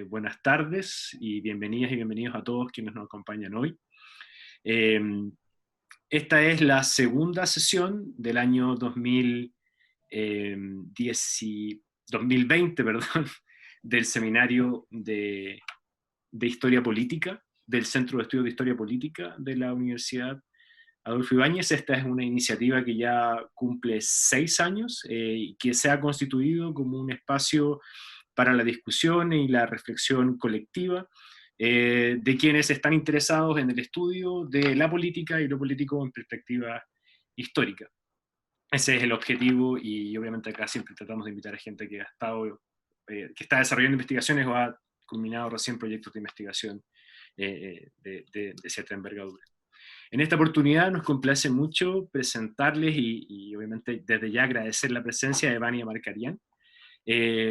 Buenas tardes y bienvenidas y bienvenidos a todos quienes nos acompañan hoy. Eh, Esta es la segunda sesión del año 2020, perdón, del seminario de Historia Política, del Centro de Estudios de Historia Política de la Universidad Adolfo Ibáñez. Esta es una iniciativa que ya cumple 6 años y que se ha constituido como un espacio para la discusión y la reflexión colectiva de quienes están interesados en el estudio de la política y lo político en perspectiva histórica. Ese es el objetivo y obviamente acá siempre tratamos de invitar a gente que ha estado, que está desarrollando investigaciones o ha culminado recién proyectos de investigación de cierta envergadura. En esta oportunidad nos complace mucho presentarles y obviamente desde ya agradecer la presencia de Vania Markarian.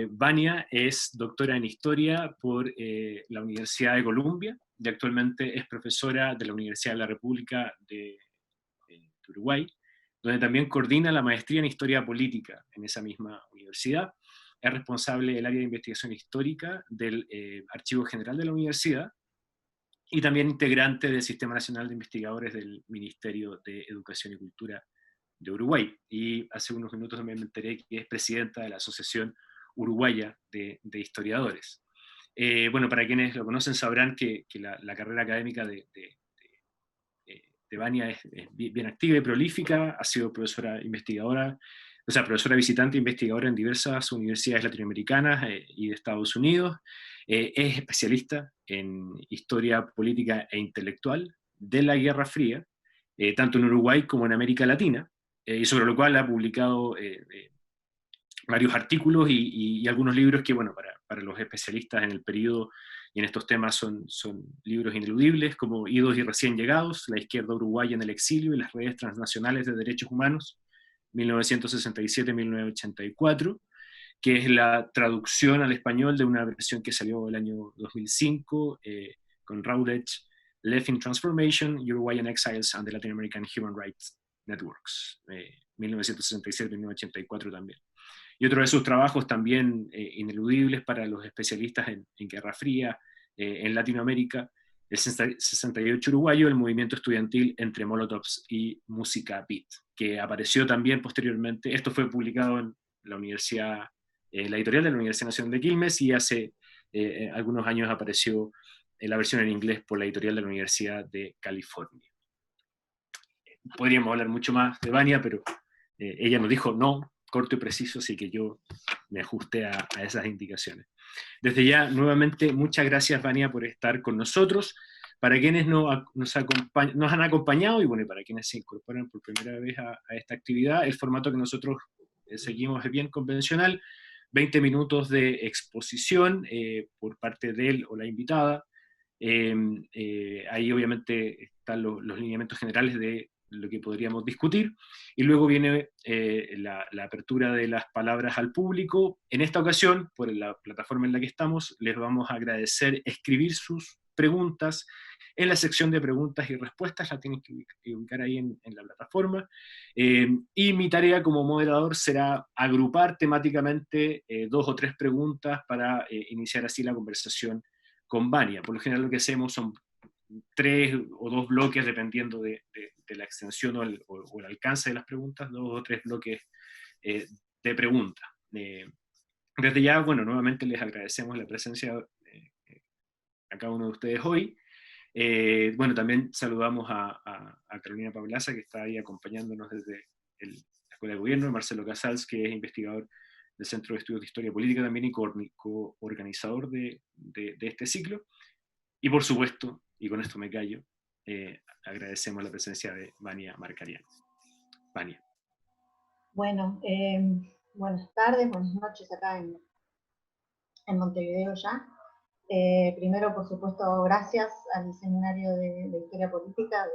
Vania es doctora en Historia por la Universidad de Columbia y actualmente es profesora de la Universidad de la República de Uruguay, donde también coordina la maestría en Historia Política en esa misma universidad. Es responsable del área de investigación histórica del Archivo General de la Universidad y también integrante del Sistema Nacional de Investigadores del Ministerio de Educación y Cultura de Uruguay. Y hace unos minutos también me enteré que es presidenta de la Asociación Uruguaya de Historiadores. Bueno, para quienes lo conocen sabrán que la carrera académica de Vania es bien activa y prolífica. Ha sido profesora investigadora, o sea, profesora visitante e investigadora en diversas universidades latinoamericanas y de Estados Unidos. Es especialista en historia política e intelectual de la Guerra Fría, tanto en Uruguay como en América Latina, y sobre lo cual ha publicado varios artículos y algunos libros que, bueno, para los especialistas en el periodo y en estos temas son libros ineludibles, como Idos y recién llegados, La izquierda uruguaya en el exilio y las redes transnacionales de derechos humanos, 1967-1984, que es la traducción al español de una versión que salió el año 2005, con Routledge, Left in Transformation, Uruguayan Exiles and the Latin American Human Rights Networks, 1967-1984 también. Y otro de sus trabajos también ineludibles para los especialistas en Guerra Fría, en Latinoamérica, el 68 uruguayo, el movimiento estudiantil entre Molotovs y Música Beat, que apareció también posteriormente. Esto fue publicado en la universidad, la editorial de la Universidad Nacional de Quilmes, y hace algunos años apareció la versión en inglés por la editorial de la Universidad de California. Podríamos hablar mucho más de Vania, pero ella nos dijo no, corto y preciso, así que yo me ajusté a esas indicaciones. Desde ya, nuevamente, muchas gracias, Vania, por estar con nosotros. Para quienes nos han acompañado y bueno, para quienes se incorporan por primera vez a esta actividad, el formato que nosotros seguimos es bien convencional: 20 minutos de exposición por parte de él o la invitada. Ahí obviamente están los lineamientos generales de lo que podríamos discutir, y luego viene la apertura de las palabras al público. En esta ocasión, por la plataforma en la que estamos, les vamos a agradecer escribir sus preguntas en la sección de preguntas y respuestas. La tienen que ubicar ahí en la plataforma, y mi tarea como moderador será agrupar temáticamente 2 o 3 preguntas para iniciar así la conversación con Vania. Por lo general lo que hacemos son 3 o 2 bloques, dependiendo de la extensión o el alcance de las preguntas, 2 o 3 bloques de preguntas. Desde ya, bueno, nuevamente les agradecemos la presencia a cada uno de ustedes hoy. Bueno, también saludamos a Carolina Pablaza, que está ahí acompañándonos desde la Escuela de Gobierno, Marcelo Casals, que es investigador del Centro de Estudios de Historia Política también y coorganizador de este ciclo. Y por supuesto, y con esto me callo, agradecemos la presencia de Vania Markarian. Vania. Bueno, buenas tardes, buenas noches acá en Montevideo ya. Primero, por supuesto, gracias al Seminario de Historia Política, del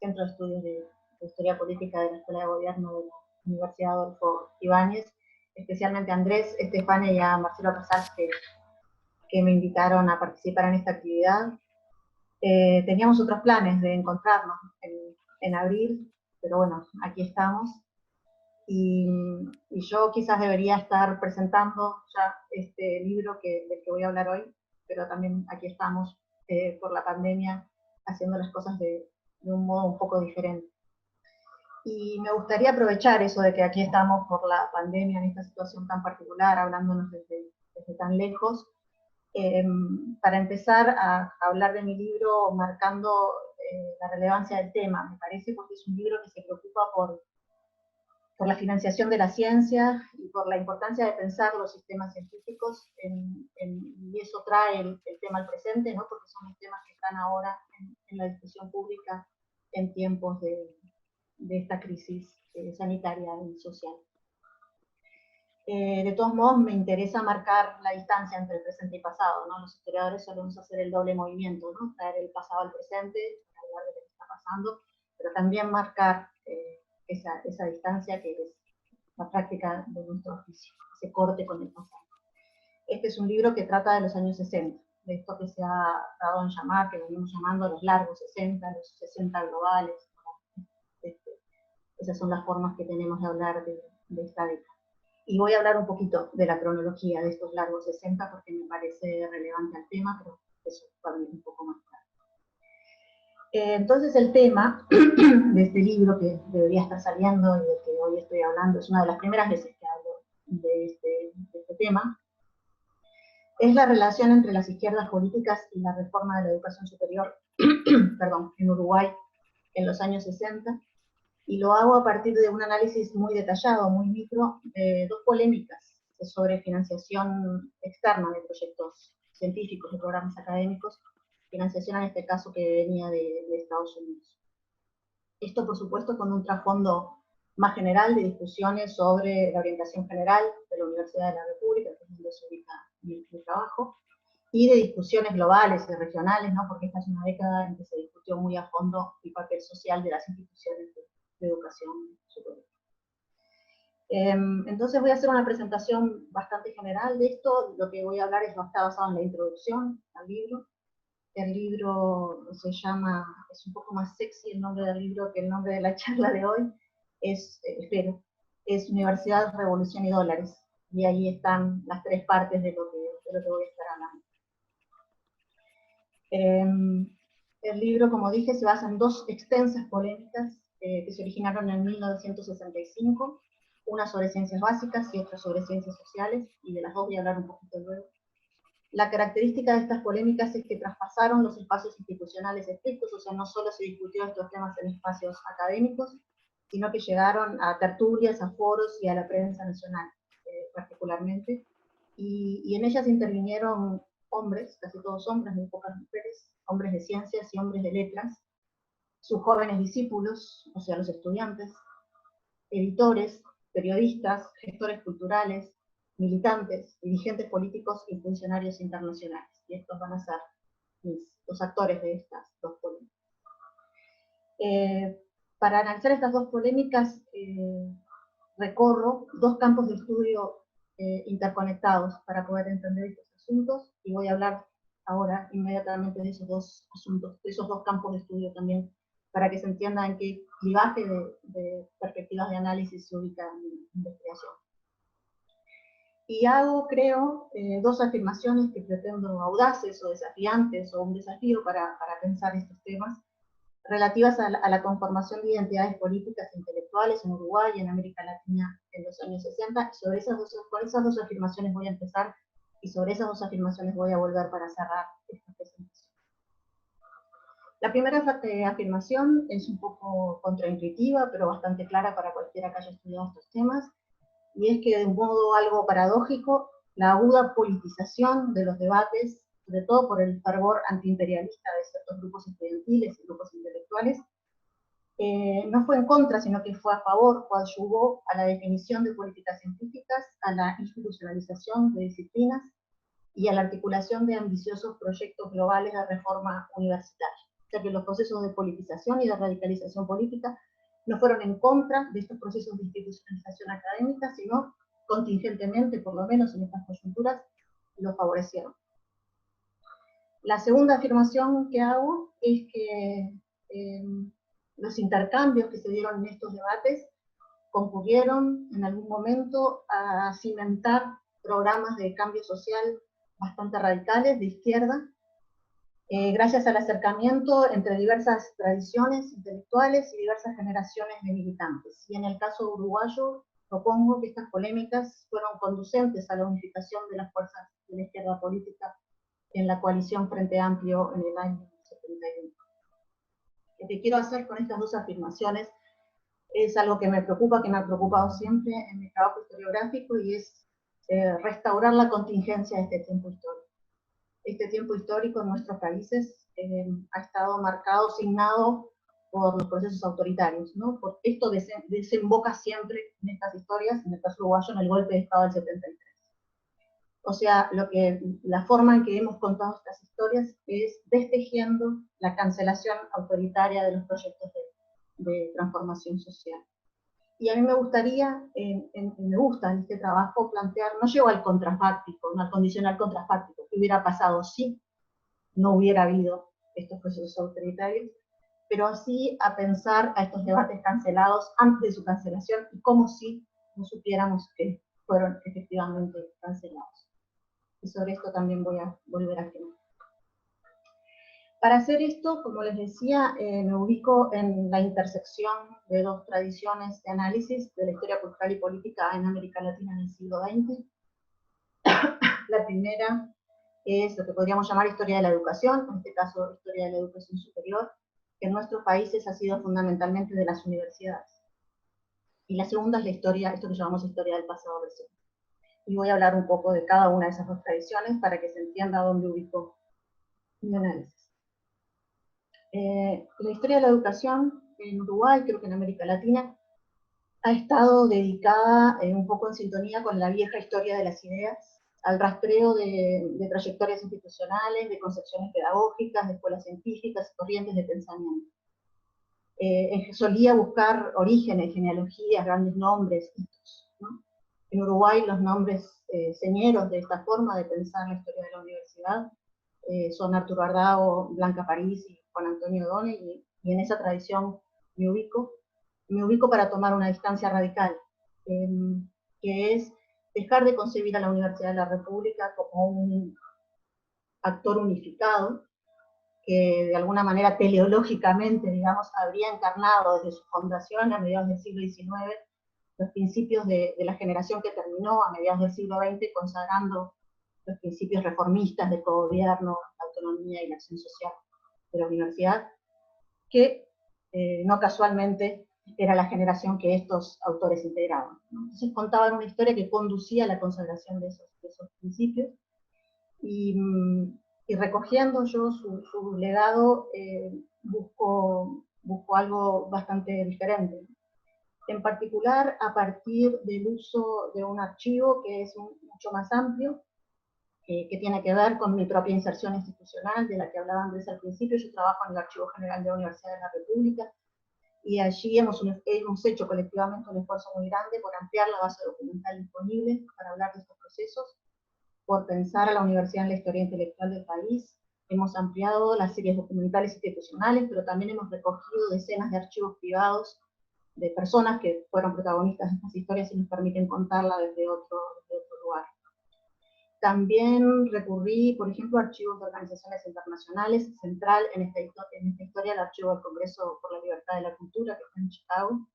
Centro de Estudios de Historia Política de la Escuela de Gobierno de la Universidad Adolfo Ibáñez, especialmente a Andrés, Estefania y a Marcelo Casals, que me invitaron a participar en esta actividad. Teníamos otros planes de encontrarnos en abril, pero bueno, aquí estamos. Y yo quizás debería estar presentando ya este libro del que voy a hablar hoy, pero también aquí estamos por la pandemia haciendo las cosas de un modo un poco diferente. Y me gustaría aprovechar eso de que aquí estamos por la pandemia en esta situación tan particular, hablándonos desde tan lejos, para empezar a hablar de mi libro marcando la relevancia del tema, me parece, porque es un libro que se preocupa por la financiación de la ciencia y por la importancia de pensar los sistemas científicos, y eso trae el tema al presente, ¿no? Porque son los temas que están ahora en la discusión pública en tiempos de esta crisis sanitaria y social. De todos modos, me interesa marcar la distancia entre el presente y pasado, ¿no? Los historiadores solemos hacer el doble movimiento, ¿no? Traer el pasado al presente, hablar de lo que está pasando, pero también marcar esa distancia que es la práctica de nuestro oficio, ese corte con el pasado. Este es un libro que trata de los años 60, de esto que se ha dado en llamar, que venimos llamando los largos 60, los 60 globales. Esas son las formas que tenemos de hablar de esta década. Y voy a hablar un poquito de la cronología de estos largos 60 porque me parece relevante al tema, pero eso va a venir un poco más tarde. Entonces el tema de este libro que debería estar saliendo y del que hoy estoy hablando, es una de las primeras veces que hablo de este tema, es la relación entre las izquierdas políticas y la reforma de la educación superior perdón, en Uruguay en los años 60, y lo hago a partir de un análisis muy detallado, muy micro, de dos polémicas sobre financiación externa de proyectos científicos, de programas académicos, financiación en este caso que venía de Estados Unidos. Esto, por supuesto, con un trasfondo más general de discusiones sobre la orientación general de la Universidad de la República, que es donde se ubica mi trabajo, y de discusiones globales y regionales, ¿no? Porque esta es una década en que se discutió muy a fondo el papel social de las instituciones de educación superior. Entonces voy a hacer una presentación bastante general de esto. Lo que voy a hablar está basado en la introducción al libro. El libro se llama, es un poco más sexy el nombre del libro que el nombre de la charla de hoy, espero, es Universidad, Revolución y Dólares. Y ahí están las tres partes de lo que voy a estar hablando. El libro, como dije, se basa en dos extensas polémicas que se originaron en 1965, una sobre ciencias básicas y otra sobre ciencias sociales, y de las dos voy a hablar un poquito luego. La característica de estas polémicas es que traspasaron los espacios institucionales estrictos, o sea, no solo se discutió estos temas en espacios académicos, sino que llegaron a tertulias, a foros y a la prensa nacional, particularmente, y en ellas intervinieron hombres, casi todos hombres, muy pocas mujeres, hombres de ciencias y hombres de letras, sus jóvenes discípulos, o sea, los estudiantes, editores, periodistas, gestores culturales, militantes, dirigentes políticos y funcionarios internacionales. Y estos van a ser los actores de estas dos polémicas. Para analizar estas dos polémicas, recorro dos campos de estudio interconectados para poder entender estos asuntos, y voy a hablar ahora inmediatamente de esos dos asuntos, de esos dos campos de estudio también, para que se entienda en qué clivaje de perspectivas de análisis se ubica mi investigación. Y hago, creo, dos afirmaciones que pretendo audaces o desafiantes, o un desafío para pensar estos temas, relativas a la conformación de identidades políticas e intelectuales en Uruguay y en América Latina en los años 60. Con esas dos afirmaciones voy a empezar, y sobre esas dos afirmaciones voy a volver para cerrar esta presentación. La primera afirmación es un poco contraintuitiva, pero bastante clara para cualquiera que haya estudiado estos temas, y es que de un modo algo paradójico, la aguda politización de los debates, sobre todo por el fervor antiimperialista de ciertos grupos estudiantiles y grupos intelectuales, no fue en contra, sino que fue a favor, coadyuvó a la definición de políticas científicas, a la institucionalización de disciplinas y a la articulación de ambiciosos proyectos globales de reforma universitaria. O sea que los procesos de politización y de radicalización política no fueron en contra de estos procesos de institucionalización académica, sino contingentemente, por lo menos en estas coyunturas, los favorecieron. La segunda afirmación que hago es que los intercambios que se dieron en estos debates concurrieron en algún momento a cimentar programas de cambio social bastante radicales, de izquierda, gracias al acercamiento entre diversas tradiciones intelectuales y diversas generaciones de militantes. Y en el caso uruguayo, propongo que estas polémicas fueron conducentes a la unificación de las fuerzas de la izquierda política en la coalición Frente Amplio en el año 71. Lo que quiero hacer con estas dos afirmaciones es algo que me preocupa, que me ha preocupado siempre en mi trabajo historiográfico, y es restaurar la contingencia de este tiempo histórico. Este tiempo histórico en nuestros países ha estado marcado, signado por los procesos autoritarios, ¿no? Por esto desemboca siempre en estas historias, en el caso uruguayo, en el golpe de Estado del 73. O sea, la forma en que hemos contado estas historias es destejiendo la cancelación autoritaria de los proyectos de transformación social. Y a mí me gustaría, me gusta en este trabajo plantear, no llego al contrafáctico, no al condicional contrafáctico, que hubiera pasado si no hubiera habido estos procesos autoritarios, pero sí a pensar a estos debates cancelados antes de su cancelación y como si no supiéramos que fueron efectivamente cancelados. Y sobre esto también voy a volver a afirmar. Para hacer esto, como les decía, me ubico en la intersección de dos tradiciones de análisis de la historia cultural y política en América Latina en el siglo XX. La primera es lo que podríamos llamar historia de la educación, en este caso historia de la educación superior, que en nuestros países ha sido fundamentalmente de las universidades. Y la segunda es la historia, esto que llamamos historia del pasado reciente. Y voy a hablar un poco de cada una de esas dos tradiciones para que se entienda dónde ubico mi análisis. La historia de la educación en Uruguay, creo que en América Latina, ha estado dedicada un poco en sintonía con la vieja historia de las ideas, al rastreo de trayectorias institucionales, de concepciones pedagógicas, de escuelas científicas, corrientes de pensamiento. Solía buscar orígenes, genealogías, grandes nombres, hitos, ¿no? En Uruguay los nombres señeros de esta forma de pensar la historia de la universidad son Arturo Ardao, Blanca París y Juan Antonio Done, y en esa tradición me ubico para tomar una distancia radical, que es dejar de concebir a la Universidad de la República como un actor unificado, que de alguna manera teleológicamente, digamos, habría encarnado desde su fundación a mediados del siglo XIX los principios de la generación que terminó a mediados del siglo XX, consagrando los principios reformistas de cogobierno, autonomía y la acción social de la universidad, que no casualmente era la generación que estos autores integraban, ¿no? Entonces contaban una historia que conducía a la consagración de esos principios, y recogiendo yo su legado, busco algo bastante diferente. En particular, a partir del uso de un archivo que es mucho más amplio, que tiene que ver con mi propia inserción institucional, de la que hablaba Andrés al principio. Yo trabajo en el Archivo General de la Universidad de la República, y allí hemos hecho colectivamente un esfuerzo muy grande por ampliar la base documental disponible para hablar de estos procesos, por pensar a la universidad en la historia intelectual del país. Hemos ampliado las series documentales institucionales, pero también hemos recogido decenas de archivos privados de personas que fueron protagonistas de estas historias y nos permiten contarla desde otro lugar. También recurrí, por ejemplo, a archivos de organizaciones internacionales. Central en esta historia el archivo del Congreso por la Libertad de la Cultura, que está en Chicago,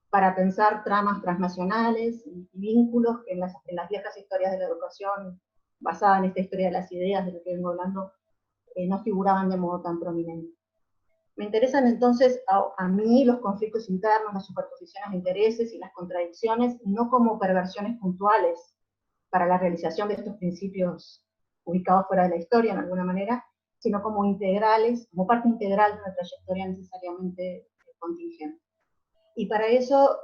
para pensar tramas transnacionales y vínculos que en las viejas historias de la educación, basadas en esta historia de las ideas de lo que vengo hablando, no figuraban de modo tan prominente. Me interesan entonces a mí los conflictos internos, las superposiciones de intereses y las contradicciones, no como perversiones puntuales para la realización de estos principios ubicados fuera de la historia, en alguna manera, sino como integrales, como parte integral de una trayectoria necesariamente contingente. Y para eso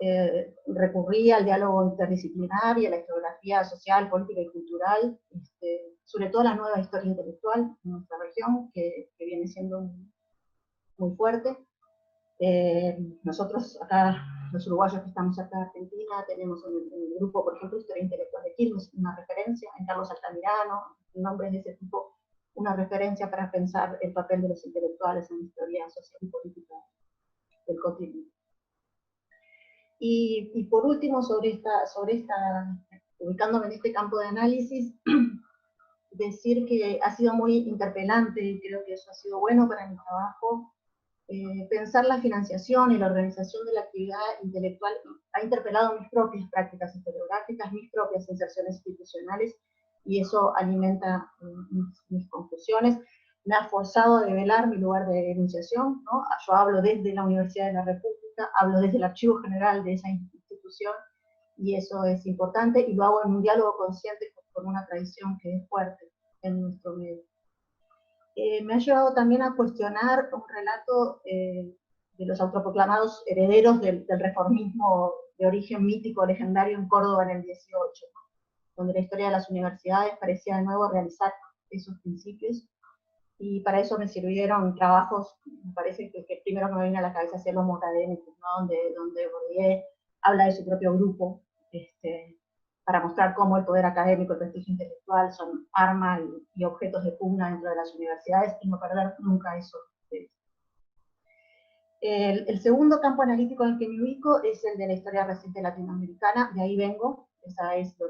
recurrí al diálogo interdisciplinar y a la historiografía social, política y cultural, sobre todo a la nueva historia intelectual en nuestra región, que viene siendo muy fuerte. Nosotros acá, los uruguayos que estamos acá en Argentina, tenemos en el grupo, por ejemplo, Historia Intelectual de Quilmes, una referencia, en Carlos Altamirano, nombres de ese tipo, una referencia para pensar el papel de los intelectuales en la historia social y política del cotidiano. Y por último, ubicándome en este campo de análisis, decir que ha sido muy interpelante, y creo que eso ha sido bueno para mi trabajo. Pensar la financiación y la organización de la actividad intelectual ha interpelado mis propias prácticas historiográficas, mis propias inserciones institucionales, y eso alimenta mis conclusiones. Me ha forzado a develar mi lugar de enunciación, ¿no? Yo hablo desde la Universidad de la República, hablo desde el Archivo General de esa institución, y eso es importante, y lo hago en un diálogo consciente con una tradición que es fuerte en nuestro medio. Me ha llevado también a cuestionar un relato de los autoproclamados herederos del reformismo de origen mítico, legendario en Córdoba en el 18, ¿no? Donde la historia de las universidades parecía de nuevo realizar esos principios, y para eso me sirvieron trabajos, me parece que el primero que me viene a la cabeza es el Homo Académicos, ¿no? donde Bourdieu habla de su propio grupo, para mostrar cómo el poder académico, el prestigio intelectual son armas y objetos de pugna dentro de las universidades, y no perder nunca eso. El segundo campo analítico en el que me ubico es el de la historia reciente latinoamericana, de ahí vengo,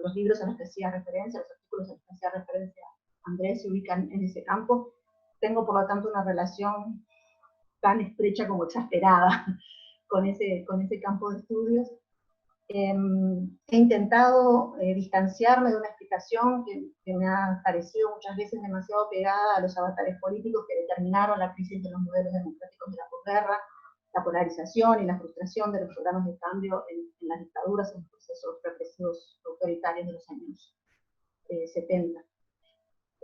los libros a los que hacía referencia, los artículos a los que hacía referencia Andrés se ubican en ese campo. Tengo, por lo tanto, una relación tan estrecha como exasperada con ese campo de estudios. He intentado distanciarme de una explicación que me ha parecido muchas veces demasiado pegada a los avatares políticos que determinaron la crisis de los modelos democráticos de la posguerra, la polarización y la frustración de los programas de cambio en las dictaduras, en los procesos represivos autoritarios de los años 70.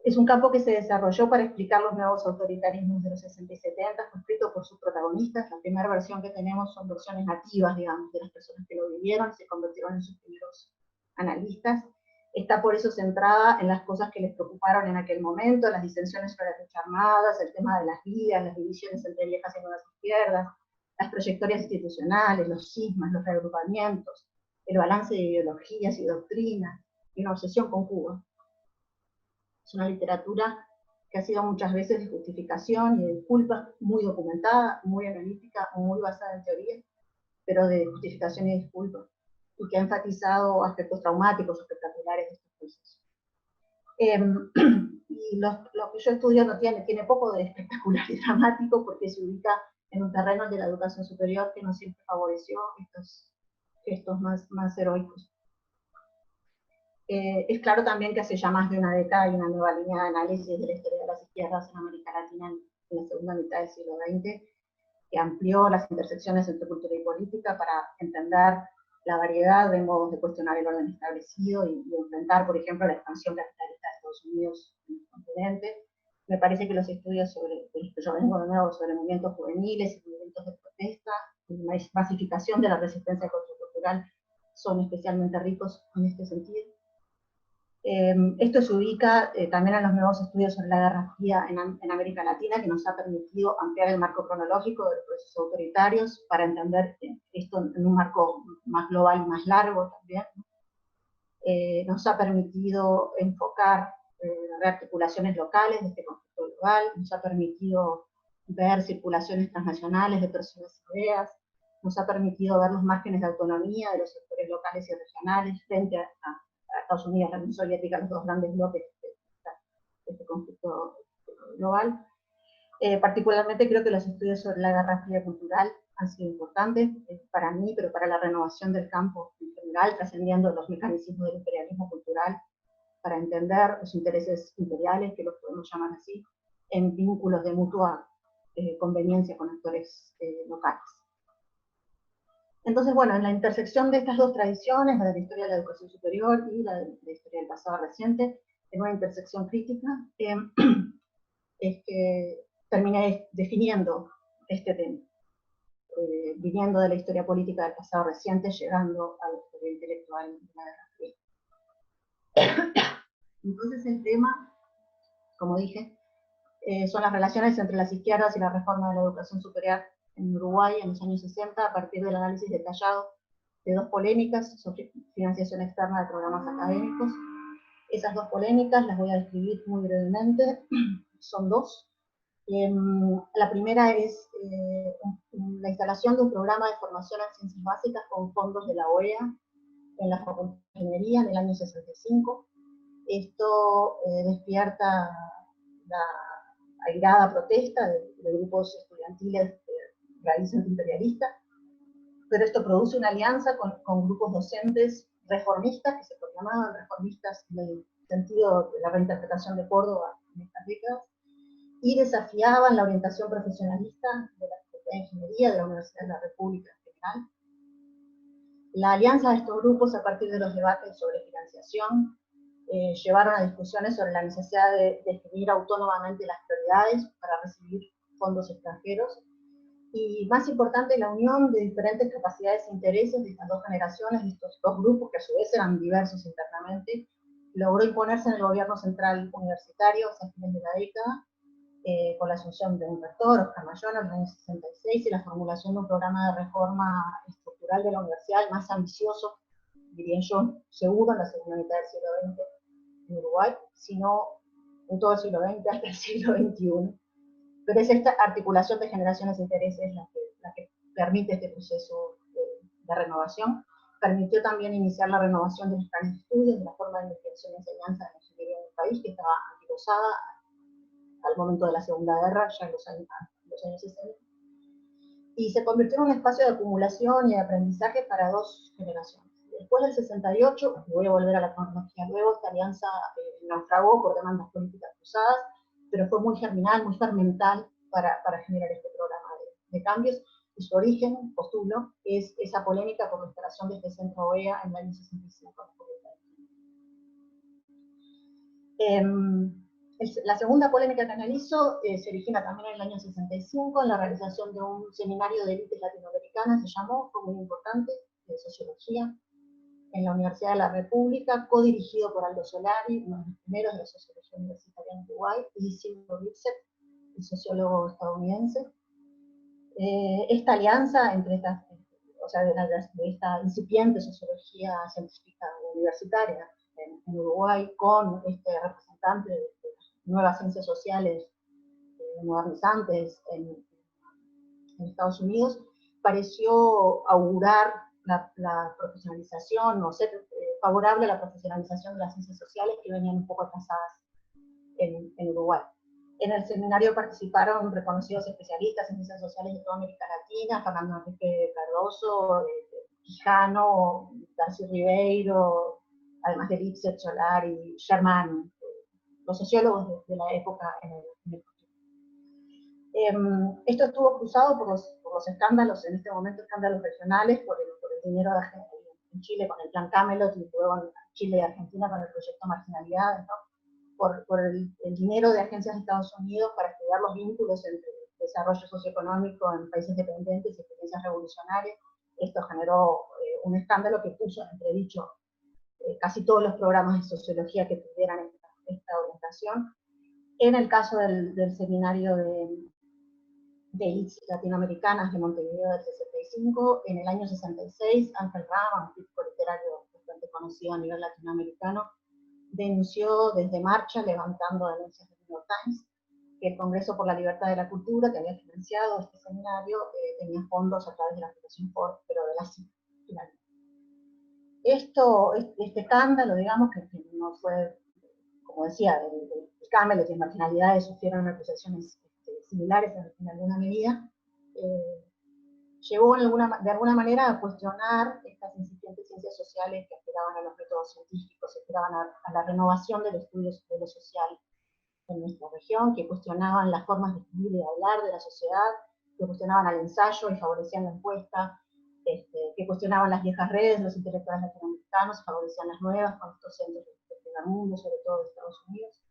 Es un campo que se desarrolló para explicar los nuevos autoritarismos de los 60 y 70, escrito por sus protagonistas. La primera versión que tenemos son versiones nativas, digamos, de las personas que lo vivieron y se convirtieron en sus primeros analistas. Está por eso centrada en las cosas que les preocuparon en aquel momento, las disensiones sobre las luchas armadas, el tema de las vías, las divisiones entre viejas y nuevas izquierdas, las trayectorias institucionales, los cismas, los reagrupamientos, el balance de ideologías y doctrinas, y una obsesión con Cuba. Es una literatura que ha sido muchas veces de justificación y de disculpas, muy documentada, muy analítica, muy basada en teoría, pero de justificación y disculpas, y que ha enfatizado aspectos traumáticos o espectaculares de estos procesos. Y lo que yo estudio no tiene poco de espectacular y dramático, porque se ubica en un terreno de la educación superior que no siempre favoreció estos gestos más heroicos. Es claro también que hace ya más de una década hay una nueva línea de análisis de la historia de las izquierdas en América Latina en la segunda mitad del siglo XX, que amplió las intersecciones entre cultura y política para entender la variedad de modos de cuestionar el orden establecido y enfrentar, por ejemplo, la expansión capitalista de Estados Unidos en el continente. Me parece que los estudios de los que yo vengo de nuevo sobre movimientos juveniles y movimientos de protesta y la masificación de la resistencia contracultural son especialmente ricos en este sentido. Esto se ubica también en los nuevos estudios sobre la Guerra Fría en América Latina, que nos ha permitido ampliar el marco cronológico de los procesos autoritarios para entender esto en un marco más global y más largo también. Nos ha permitido enfocar rearticulaciones locales de este conflicto global, nos ha permitido ver circulaciones transnacionales de personas y ideas, nos ha permitido ver los márgenes de autonomía de los sectores locales y regionales frente a Estados Unidos, la Unión Soviética, los dos grandes bloques de este conflicto global. Particularmente creo que los estudios sobre la Guerra Fría cultural han sido importantes para mí, pero para la renovación del campo en general, trascendiendo los mecanismos del imperialismo cultural, para entender los intereses imperiales, que los podemos llamar así, en vínculos de mutua conveniencia con actores locales. Entonces, bueno, en la intersección de estas dos tradiciones, la de la historia de la educación superior y la de la historia del pasado reciente, en una intersección crítica, es que terminé definiendo este tema, viniendo de la historia política del pasado reciente, llegando a la historia intelectual de la Guerra Fría. Entonces el tema, como dije, son las relaciones entre las izquierdas y la reforma de la educación superior en Uruguay en los años 60, a partir del análisis detallado de dos polémicas sobre financiación externa de programas académicos. Esas dos polémicas las voy a describir muy brevemente. Son dos. La primera es la instalación de un programa de formación en ciencias básicas con fondos de la OEA en la Facultad de Ingeniería en el año 65. Esto despierta la airada protesta de grupos estudiantiles de raíz antiimperialista, pero esto produce una alianza con grupos docentes reformistas, que se proclamaban reformistas en el sentido de la reinterpretación de Córdoba en estas décadas, y desafiaban la orientación profesionalista de la Facultad de Ingeniería de la Universidad de la República en general. La alianza de estos grupos, a partir de los debates sobre financiación, llevaron a discusiones sobre la necesidad de definir autónomamente las prioridades para recibir fondos extranjeros, y más importante, la unión de diferentes capacidades e intereses de estas dos generaciones, de estos dos grupos, que a su vez eran diversos internamente, logró imponerse en el gobierno central universitario a fines de la década, con la asunción de un rector, Oscar Mayona, en el año 66, y la formulación de un programa de reforma estructural de la universidad, el más ambicioso, diría yo, seguro en la segunda mitad del siglo XX en Uruguay, sino en todo el siglo XX hasta el siglo XXI. Pero es esta articulación de generaciones e intereses la que permite este proceso de renovación. Permitió también iniciar la renovación de los planes de estudios, de la forma de investigación y enseñanza de la ingeniería en el país, que estaba anquilosada al momento de la Segunda Guerra, ya en los años 60, y se convirtió en un espacio de acumulación y de aprendizaje para dos generaciones. Después del 68, y voy a volver a la cronología luego, esta alianza naufragó por demandas políticas cruzadas, pero fue muy germinal, muy fermental para generar este programa de cambios, y su origen, postulo, es esa polémica por la instalación de este centro OEA en el año 65. La segunda polémica que analizo se origina también en el año 65, en la realización de un seminario de élites latinoamericanas, se llamó, fue muy importante, de sociología, en la Universidad de la República, codirigido por Aldo Solari, uno de los primeros de la sociología universitaria en Uruguay, y Silvio Lipset, el sociólogo estadounidense. Esta alianza entre estas, o sea, de esta incipiente sociología científica universitaria en Uruguay, con este representante de nuevas ciencias sociales modernizantes en Estados Unidos, pareció augurar la profesionalización, o ser favorable a la profesionalización de las ciencias sociales que venían un poco atrasadas en Uruguay. En el seminario participaron reconocidos especialistas en ciencias sociales de toda América Latina, Fernando Enrique Cardoso, Quijano, Darcy Ribeiro, además de Lipset, Solari y Sherman, los sociólogos de la época en el esto estuvo cruzado por los escándalos, en este momento escándalos regionales, por el dinero en Chile con el plan Camelot, y luego en Chile y Argentina con el proyecto Marginalidades, ¿no? por el dinero de agencias de Estados Unidos para estudiar los vínculos entre desarrollo socioeconómico en países dependientes y experiencias revolucionarias. Esto generó un escándalo que puso en entredicho casi todos los programas de sociología que tuvieran esta orientación. En el caso del seminario de élites latinoamericanas de Montevideo del 65, en el año 66, Ángel Rama, un crítico literario bastante conocido a nivel latinoamericano, denunció desde Marcha, levantando denuncias del New York Times, que el Congreso por la Libertad de la Cultura, que había financiado este seminario, tenía fondos a través de la Fundación Ford, pero de la CIA, finalmente. Este escándalo, digamos, que no fue, como decía, el Camelot y marginalidades sufrieron acusaciones similares en alguna medida, llevó de alguna manera a cuestionar estas incipientes ciencias sociales que aspiraban a los métodos científicos, aspiraban a la renovación del estudio de lo social en nuestra región, que cuestionaban las formas de escribir y de hablar de la sociedad, que cuestionaban al ensayo y favorecían la encuesta, que cuestionaban las viejas redes, los intelectuales latinoamericanos, favorecían las nuevas con estos centros del primer mundo, sobre todo de Estados Unidos.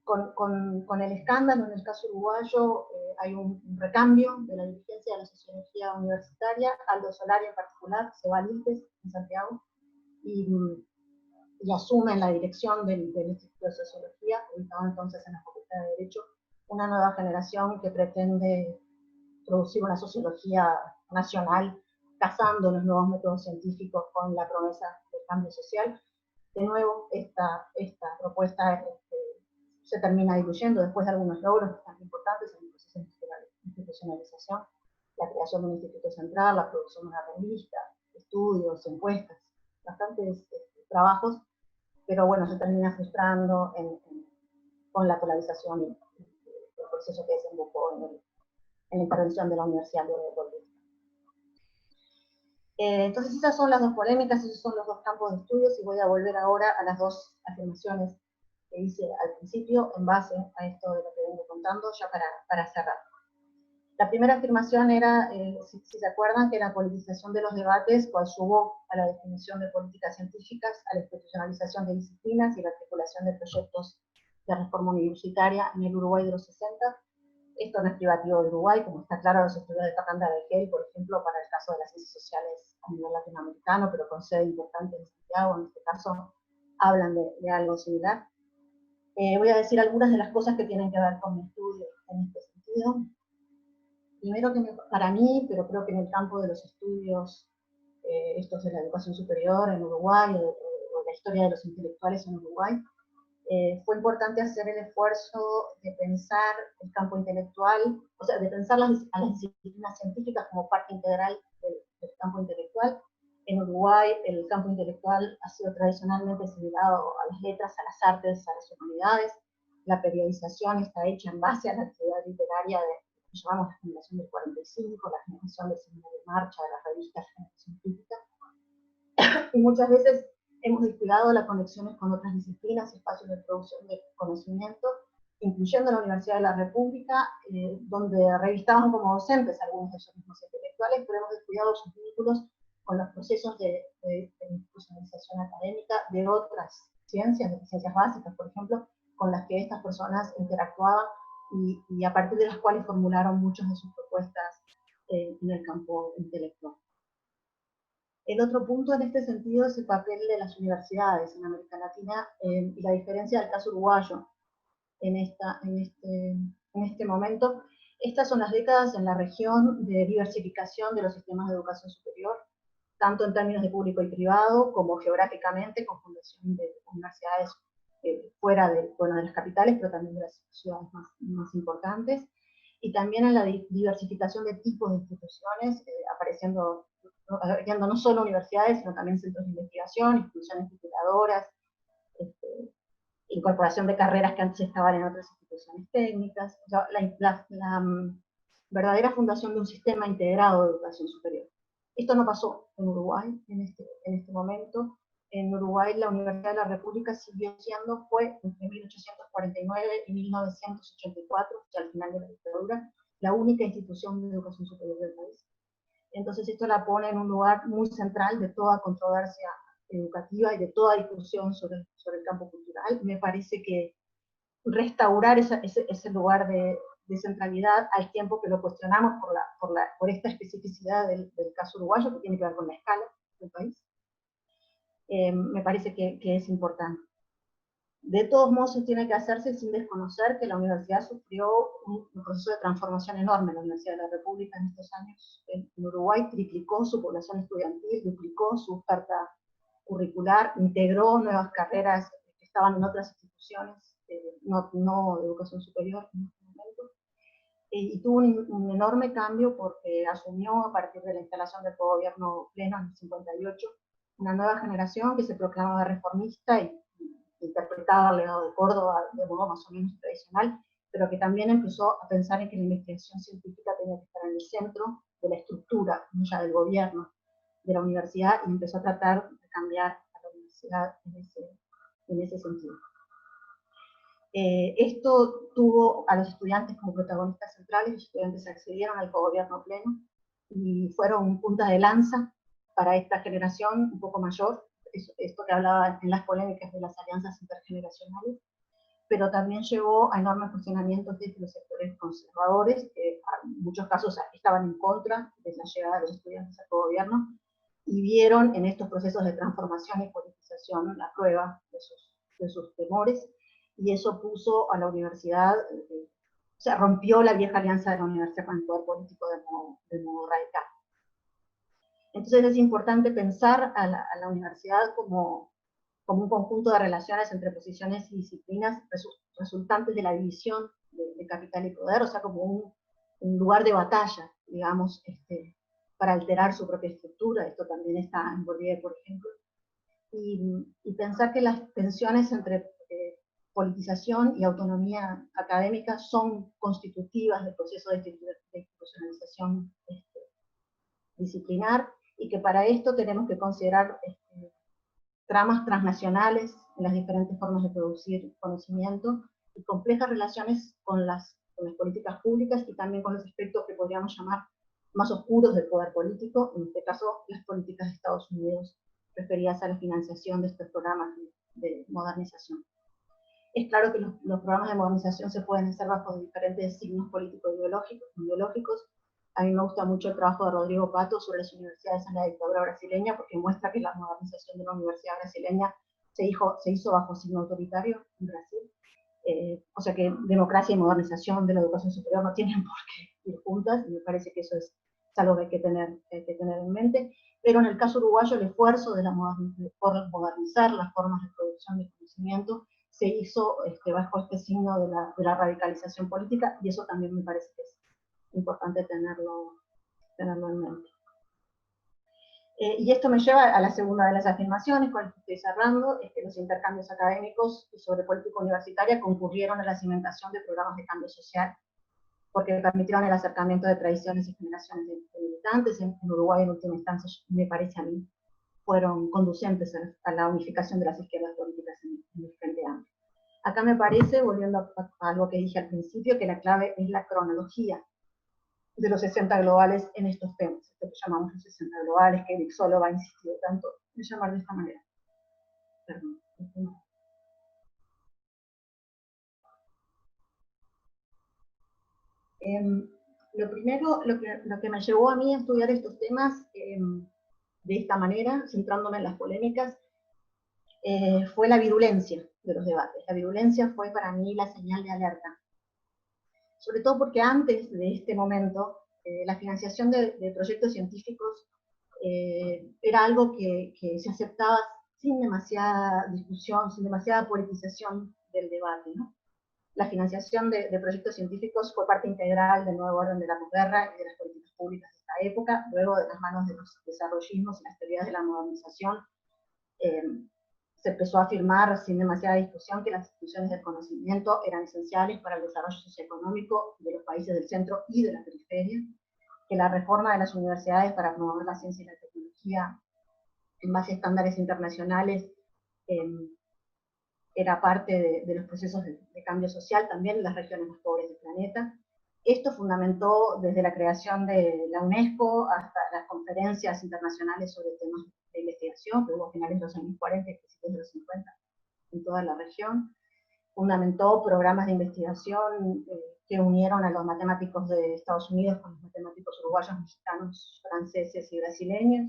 Con el escándalo en el caso uruguayo hay un recambio de la dirigencia de la sociología universitaria. Aldo Solari en particular se va al INPES en Santiago y asume en la dirección del Instituto de Sociología, ubicado entonces en la Facultad de Derecho, una nueva generación que pretende producir una sociología nacional, casando los nuevos métodos científicos con la promesa del cambio social. De nuevo, esta propuesta se termina diluyendo después de algunos logros bastante importantes en el proceso de institucionalización, la creación de un instituto central, la producción de una revista, estudios, encuestas, bastantes trabajos, pero bueno, se termina frustrando con la polarización y el proceso que desembocó en la intervención de la universidad de Bolivia. Entonces esas son las dos polémicas, esos son los dos campos de estudios, y voy a volver ahora a las dos afirmaciones que hice al principio en base a esto de lo que vengo contando, ya para cerrar. La primera afirmación era, si se acuerdan, que la politización de los debates coadyuvó a la definición de políticas científicas, a la institucionalización de disciplinas y la articulación de proyectos de reforma universitaria en el Uruguay de los 60. Esto no es privativo de Uruguay, como está claro, los estudios de Fernanda Begel, por ejemplo, para el caso de las ciencias sociales a nivel latinoamericano, pero con sede importante en Santiago, en este caso, hablan de algo similar. Voy a decir algunas de las cosas que tienen que ver con mi estudio en este sentido. Primero, que para mí, pero creo que en el campo de los estudios, estos de la educación superior en Uruguay, o la historia de los intelectuales en Uruguay, fue importante hacer el esfuerzo de pensar el campo intelectual, o sea, de pensar a las disciplinas científicas como parte integral del campo intelectual. En Uruguay, el campo intelectual ha sido tradicionalmente asimilado a las letras, a las artes, a las humanidades. La periodización está hecha en base a la actividad literaria de lo que llamamos la generación del 45, la generación del seminario de marcha, de las revistas Generación Crítica. Y muchas veces hemos descuidado las conexiones con otras disciplinas, espacios de producción de conocimiento, incluyendo la Universidad de la República, donde revistaban como docentes algunos de esos mismos intelectuales, pero hemos descuidado sus vínculos con los procesos de institucionalización académica de otras ciencias, de ciencias básicas, por ejemplo, con las que estas personas interactuaban y a partir de las cuales formularon muchas de sus propuestas en el campo intelectual. El otro punto en este sentido es el papel de las universidades en América Latina y la diferencia del caso uruguayo en este momento. Estas son las décadas en la región de diversificación de los sistemas de educación superior, tanto en términos de público y privado, como geográficamente, con fundación de universidades fuera de las capitales, pero también de las ciudades más importantes, y también en la diversificación de tipos de instituciones, apareciendo no solo universidades, sino también centros de investigación, instituciones tituladoras, incorporación de carreras que antes estaban en otras instituciones técnicas, o sea, la verdadera fundación de un sistema integrado de educación superior. Esto no pasó en Uruguay en este momento. En Uruguay la Universidad de la República fue entre 1849 y 1984, ya al final de la dictadura, la única institución de educación superior del país. Entonces esto la pone en un lugar muy central de toda controversia educativa y de toda discusión sobre el campo cultural. Me parece que restaurar ese lugar de centralidad al tiempo que lo cuestionamos por esta especificidad del caso uruguayo, que tiene que ver con la escala del país, me parece que es importante. De todos modos, se tiene que hacerse sin desconocer que la universidad sufrió un proceso de transformación enorme. La Universidad de la República en estos años en Uruguay triplicó su población estudiantil, duplicó su oferta curricular, integró nuevas carreras que estaban en otras instituciones, no de educación superior en este momento, y tuvo un enorme cambio porque asumió a partir de la instalación del gobierno pleno en el 58 una nueva generación que se proclamaba reformista y interpretaba el legado de Córdoba de modo más o menos tradicional, pero que también empezó a pensar en que la investigación científica tenía que estar en el centro de la estructura, no ya del gobierno, de la universidad, y empezó a tratar de cambiar a la universidad en ese sentido. Esto tuvo a los estudiantes como protagonistas centrales. Los estudiantes accedieron al cogobierno pleno y fueron punta de lanza para esta generación un poco mayor, esto que hablaba en las polémicas de las alianzas intergeneracionales, pero también llevó a enormes cuestionamientos desde los sectores conservadores, que en muchos casos estaban en contra de la llegada de los estudiantes al gobierno, y vieron en estos procesos de transformación y politización la prueba de sus temores, y eso puso a la universidad, o sea, rompió la vieja alianza de la universidad con el poder político de modo radical. Entonces es importante pensar a la universidad como un conjunto de relaciones entre posiciones y disciplinas resultantes de la división de capital y poder, o sea, como un lugar de batalla, digamos, para alterar su propia estructura. Esto también está en Bolivia, por ejemplo. y pensar que las tensiones entre politización y autonomía académica son constitutivas del proceso de institucionalización disciplinar, y que para esto tenemos que considerar tramas transnacionales en las diferentes formas de producir conocimiento y complejas relaciones con las políticas públicas y también con los aspectos que podríamos llamar más oscuros del poder político, en este caso las políticas de Estados Unidos referidas a la financiación de estos programas de modernización. Es claro que los programas de modernización se pueden hacer bajo diferentes signos político-ideológicos. A mí me gusta mucho el trabajo de Rodrigo Pato sobre las universidades en la dictadura brasileña, porque muestra que la modernización de la universidad brasileña se hizo bajo signo autoritario en Brasil. O sea que democracia y modernización de la educación superior no tienen por qué ir juntas, y me parece que eso es algo que hay que tener en mente. Pero en el caso uruguayo, el esfuerzo por modernizar las formas de producción de conocimiento se hizo bajo este signo de la radicalización política, y eso también me parece que es importante tenerlo en mente. Y esto me lleva a la segunda de las afirmaciones con las que estoy cerrando, es que los intercambios académicos sobre política universitaria concurrieron a la cimentación de programas de cambio social, porque permitieron el acercamiento de tradiciones y generaciones de militantes. En Uruguay, en última instancia, me parece a mí, fueron conducentes a la unificación de las izquierdas políticas en el Frente Amplio. Acá me parece, volviendo a algo que dije al principio, que la clave es la cronología de los 60 globales en estos temas, esto que llamamos los 60 globales, que Eric Solov ha insistido tanto en llamar de esta manera. Perdón, no. Lo primero, lo que me llevó a mí a estudiar estos temas de esta manera, centrándome en las polémicas, fue la virulencia de los debates. La virulencia fue para mí la señal de alerta. Sobre todo porque antes de este momento, la financiación de proyectos científicos era algo que se aceptaba sin demasiada discusión, sin demasiada politización del debate, ¿no? La financiación de proyectos científicos fue parte integral del nuevo orden de la posguerra y de las políticas públicas de esta época, luego de las manos de los desarrollismos y las teorías de la modernización. Se empezó a afirmar sin demasiada discusión que las instituciones del conocimiento eran esenciales para el desarrollo socioeconómico de los países del centro y de la periferia, que la reforma de las universidades para promover la ciencia y la tecnología en base a estándares internacionales era parte de los procesos de cambio social también en las regiones más pobres del planeta. Esto fundamentó desde la creación de la UNESCO hasta las conferencias internacionales sobre temas de investigación, que hubo a finales de los años 40 y principios de los 50 en toda la región. Fundamentó programas de investigación que unieron a los matemáticos de Estados Unidos con los matemáticos uruguayos, mexicanos, franceses y brasileños.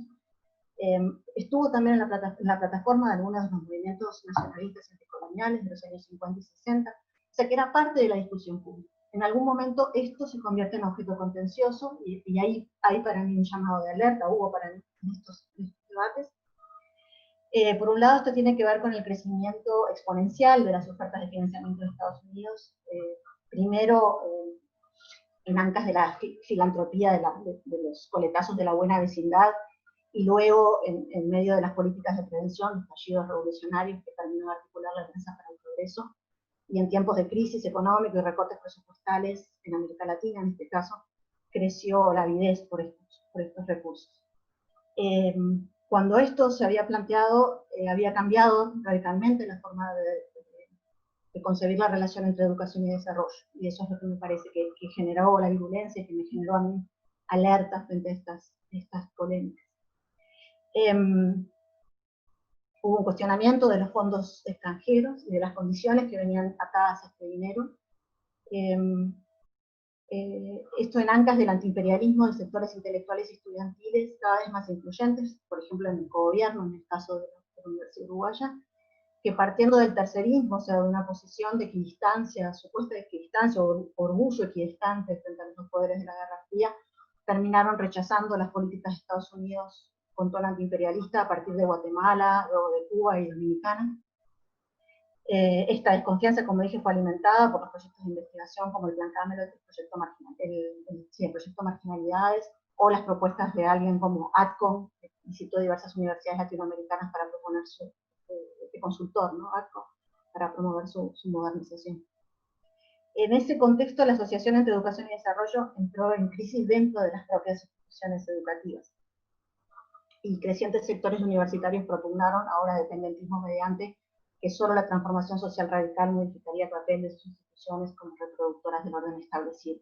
Estuvo también en la plataforma de algunos de los movimientos nacionalistas anticoloniales de los años 50 y 60, o sea que era parte de la discusión pública. En algún momento esto se convierte en objeto contencioso, y ahí hay para mí un llamado de alerta, hubo para mí en estos debates. Por un lado, esto tiene que ver con el crecimiento exponencial de las ofertas de financiamiento de Estados Unidos, primero en ancas de la filantropía de los coletazos de la buena vecindad, y luego en medio de las políticas de prevención, los estallidos revolucionarios que terminó de articular la Alianza para el Progreso, y en tiempos de crisis económica y recortes presupuestales en América Latina, en este caso, creció la avidez por estos recursos. Cuando esto se había planteado, había cambiado radicalmente la forma de concebir la relación entre educación y desarrollo, y eso es lo que me parece que generó la virulencia, que me generó a mí alerta frente a estas polémicas. Hubo un cuestionamiento de los fondos extranjeros y de las condiciones que venían atadas a este dinero. Esto en ancas del antiimperialismo de sectores intelectuales y estudiantiles cada vez más influyentes, por ejemplo en el cogobierno, en el caso de la Universidad Uruguaya, que partiendo del tercerismo, o sea, de una posición de equidistancia, supuesta equidistancia o orgullo equidistante frente a los poderes de la Guerra Fría, terminaron rechazando las políticas de Estados Unidos con tono antiimperialista a partir de Guatemala, luego de Cuba y Dominicana. Esta desconfianza, como dije, fue alimentada por los proyectos de investigación como el Plan Camelot, el proyecto Marginalidades, o las propuestas de alguien como Atcon, visitó diversas universidades latinoamericanas para proponer de consultor, ¿no? Para promover su modernización. En ese contexto, la Asociación entre Educación y Desarrollo entró en crisis dentro de las propias instituciones educativas. Y crecientes sectores universitarios propugnaron, ahora dependentismo mediante, que solo la transformación social radical modificaría el papel de sus instituciones como reproductoras del orden establecido.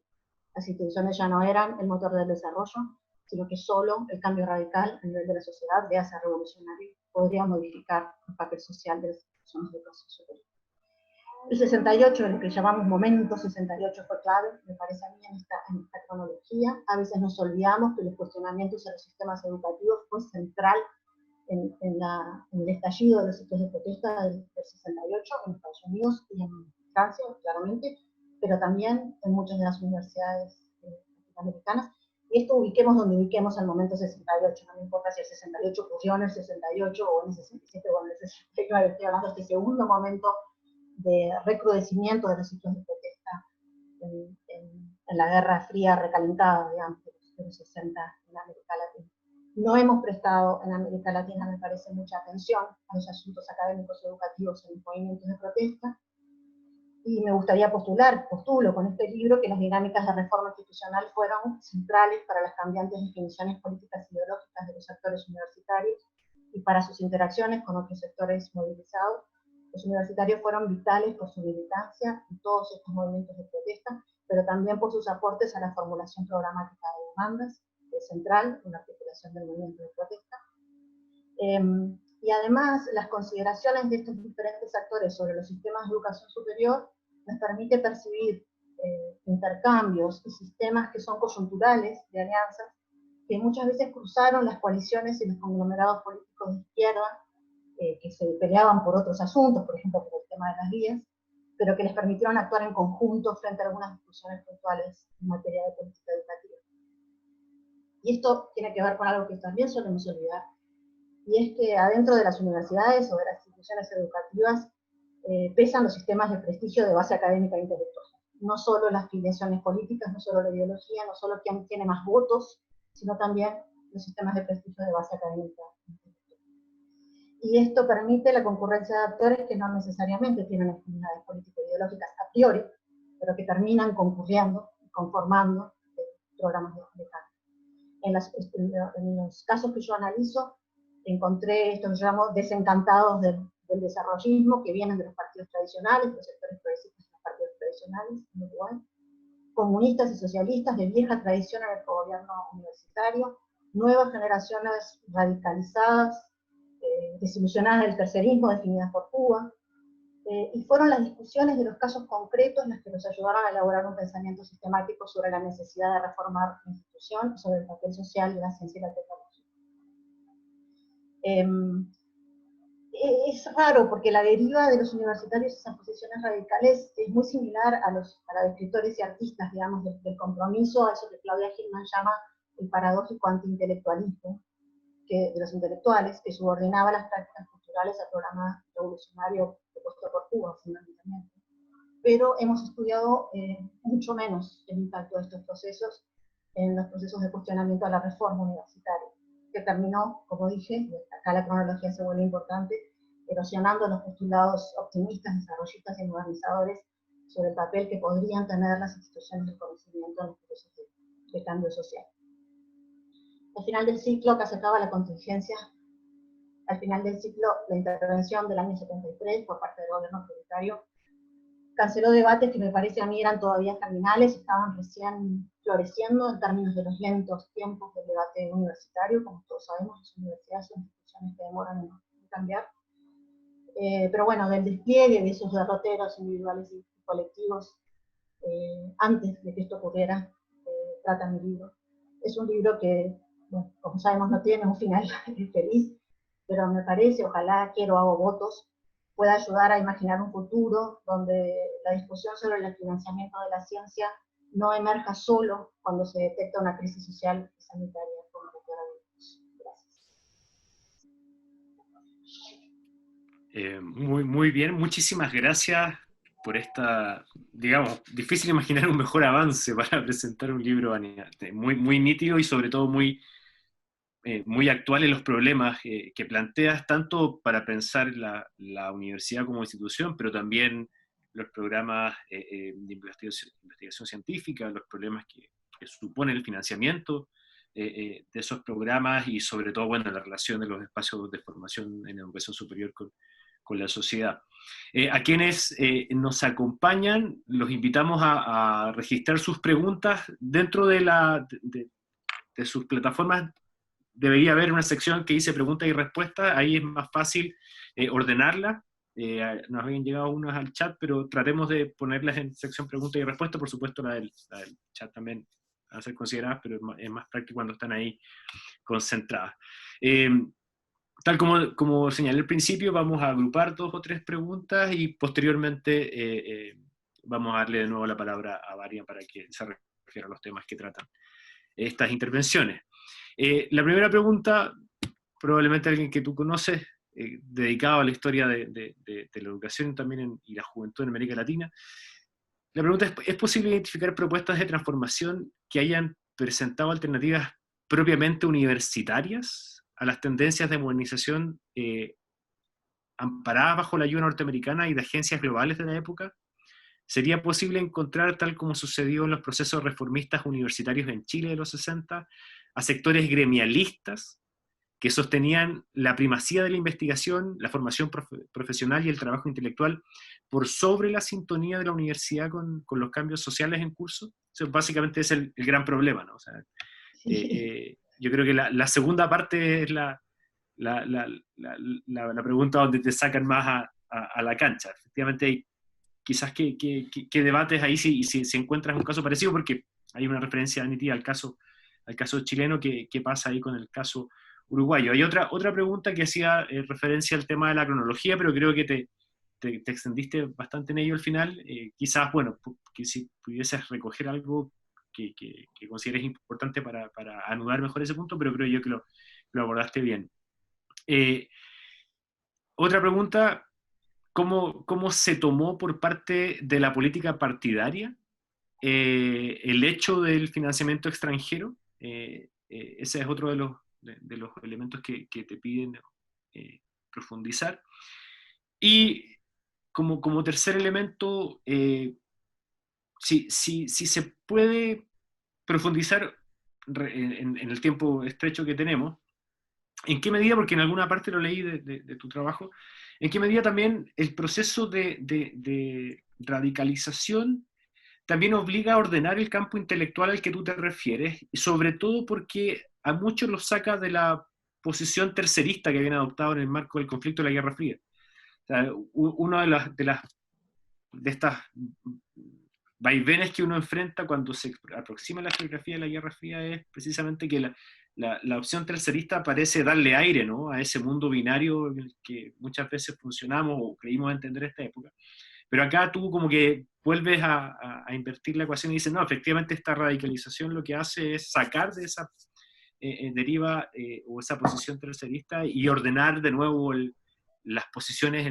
Las instituciones ya no eran el motor del desarrollo, sino que solo el cambio radical a nivel de la sociedad, ya sea revolucionario, podría modificar el papel social de las instituciones de educación superior. El 68, lo que llamamos momento 68, fue clave, me parece a mí, en esta cronología. A veces nos olvidamos que los cuestionamientos a los sistemas educativos fue central en el estallido de los ciclos de protesta del 68 en Estados Unidos y en Francia, claramente, pero también en muchas de las universidades latinoamericanas. Y esto ubiquemos donde ubiquemos al momento 68, no me importa si el 68 ocurrió en el 68 o en el 67 o en el 69, estoy hablando de este segundo momento de recrudecimiento de los ciclos de protesta en la Guerra Fría recalentada, digamos, de los 60 en América Latina. No hemos prestado en América Latina, me parece, mucha atención a los asuntos académicos educativos en los movimientos de protesta, y me gustaría postulo con este libro que las dinámicas de reforma institucional fueron centrales para las cambiantes definiciones políticas e ideológicas de los actores universitarios y para sus interacciones con otros sectores movilizados. Los universitarios fueron vitales por su militancia en todos estos movimientos de protesta, pero también por sus aportes a la formulación programática de demandas, que es central en la articulación del movimiento de protesta. Y además, las consideraciones de estos diferentes actores sobre los sistemas de educación superior nos permite percibir intercambios y sistemas que son coyunturales de alianzas, que muchas veces cruzaron las coaliciones y los conglomerados políticos de izquierda, que se peleaban por otros asuntos, por ejemplo, por el tema de las vías, pero que les permitieron actuar en conjunto frente a algunas discusiones puntuales en materia de política educativa. Y esto tiene que ver con algo que también solemos olvidar, y es que adentro de las universidades o de las instituciones educativas pesan los sistemas de prestigio de base académica e intelectual. No solo las filiaciones políticas, no solo la ideología, no solo quién tiene más votos, sino también los sistemas de prestigio de base académica e intelectual. Y esto permite la concurrencia de actores que no necesariamente tienen afinidades político-ideológicas a priori, pero que terminan concurriendo y conformando programas de cambio. En los casos que yo analizo, encontré estos que llamo desencantados del desarrollismo, que vienen de los partidos tradicionales, los sectores progresistas de los partidos tradicionales en Uruguay, comunistas y socialistas de vieja tradición en el gobierno universitario, nuevas generaciones radicalizadas, desilusionadas del tercerismo definidas por Cuba, y fueron las discusiones de los casos concretos las que nos ayudaron a elaborar un pensamiento sistemático sobre la necesidad de reformar la institución, sobre el papel social de la ciencia y la tecnología. Es raro porque la deriva de los universitarios a esas posiciones radicales es muy similar para escritores y artistas, digamos, del compromiso a eso que Claudia Gilman llama el paradójico antiintelectualismo de los intelectuales, que subordinaba las prácticas culturales al programa revolucionario propuesto por Cuba, fundamentalmente. Pero hemos estudiado mucho menos el impacto de estos procesos en los procesos de cuestionamiento a la reforma universitaria, que terminó, como dije, y acá la cronología se vuelve importante, erosionando los postulados optimistas, desarrollistas y modernizadores sobre el papel que podrían tener las instituciones del conocimiento en los procesos de cambio social. Al final del ciclo, que acercaba la contingencia, al final del ciclo, la intervención del año 73 por parte del gobierno autoritario canceló debates que me parece a mí eran todavía terminales, estaban recién floreciendo en términos de los lentos tiempos del debate universitario. Como todos sabemos, las universidades son instituciones que demoran en cambiar. Pero bueno, del despliegue de esos derroteros individuales y colectivos, antes de que esto ocurriera, trata mi libro. Es un libro que, bueno, como sabemos, no tiene un final feliz, pero me parece, ojalá, hago votos, pueda ayudar a imaginar un futuro donde la discusión sobre el financiamiento de la ciencia no emerja solo cuando se detecta una crisis social y sanitaria como la que ahora vivimos. Gracias. Muy bien, muchísimas gracias por esta, digamos, difícil imaginar un mejor avance para presentar un libro, Ania. Muy nítido y sobre todo muy muy actuales los problemas que planteas, tanto para pensar la universidad como institución, pero también los programas de investigación científica, los problemas que supone el financiamiento de esos programas y sobre todo, bueno, la relación de los espacios de formación en educación superior con la sociedad. A quienes nos acompañan, los invitamos a registrar sus preguntas dentro de sus plataformas. Debería haber una sección que dice preguntas y respuestas, ahí es más fácil ordenarlas. Nos habían llegado unas al chat, pero tratemos de ponerlas en sección preguntas y respuestas. Por supuesto, la del chat también va a ser consideradas, pero es más práctico cuando están ahí concentradas. Tal como señalé al principio, vamos a agrupar 2 o 3 preguntas y posteriormente vamos a darle de nuevo la palabra a Varian para que se refiera a los temas que tratan estas intervenciones. La primera pregunta, probablemente alguien que tú conoces, dedicado a la historia de la educación también y la juventud en América Latina. La pregunta ¿es posible identificar propuestas de transformación que hayan presentado alternativas propiamente universitarias a las tendencias de modernización amparadas bajo la ayuda norteamericana y de agencias globales de la época? ¿Sería posible encontrar, tal como sucedió en los procesos reformistas universitarios en Chile de los 60, a sectores gremialistas que sostenían la primacía de la investigación, la formación profesional y el trabajo intelectual por sobre la sintonía de la universidad con los cambios sociales en curso? Eso básicamente es el gran problema, ¿no? O sea, yo creo que la segunda parte es la pregunta donde te sacan más a la cancha. Efectivamente hay quizás que debates ahí si encuentras un caso parecido, porque hay una referencia nítida al caso chileno que pasa ahí con el caso uruguayo. Hay otra pregunta que hacía referencia al tema de la cronología, pero creo que te extendiste bastante en ello al final. Quizás, bueno, que si pudieses recoger algo que consideres importante para anudar mejor ese punto, pero creo yo que lo abordaste bien. Otra pregunta: ¿cómo se tomó por parte de la política partidaria el hecho del financiamiento extranjero? Ese es otro de los elementos que te piden profundizar. Y como tercer elemento, si se puede profundizar en el tiempo estrecho que tenemos, ¿en qué medida, porque en alguna parte lo leí de tu trabajo, en qué medida también el proceso de radicalización también obliga a ordenar el campo intelectual al que tú te refieres, y sobre todo porque a muchos los saca de la posición tercerista que habían adoptado en el marco del conflicto de la Guerra Fría? O sea, una de estas vaivenes que uno enfrenta cuando se aproxima a la geografía de la Guerra Fría es precisamente que la opción tercerista parece darle aire, ¿no?, a ese mundo binario en el que muchas veces funcionamos o creímos entender esta época. Pero acá tú como que vuelves a invertir la ecuación y dices, no, efectivamente esta radicalización lo que hace es sacar de esa deriva o esa posición tercerista y ordenar de nuevo las posiciones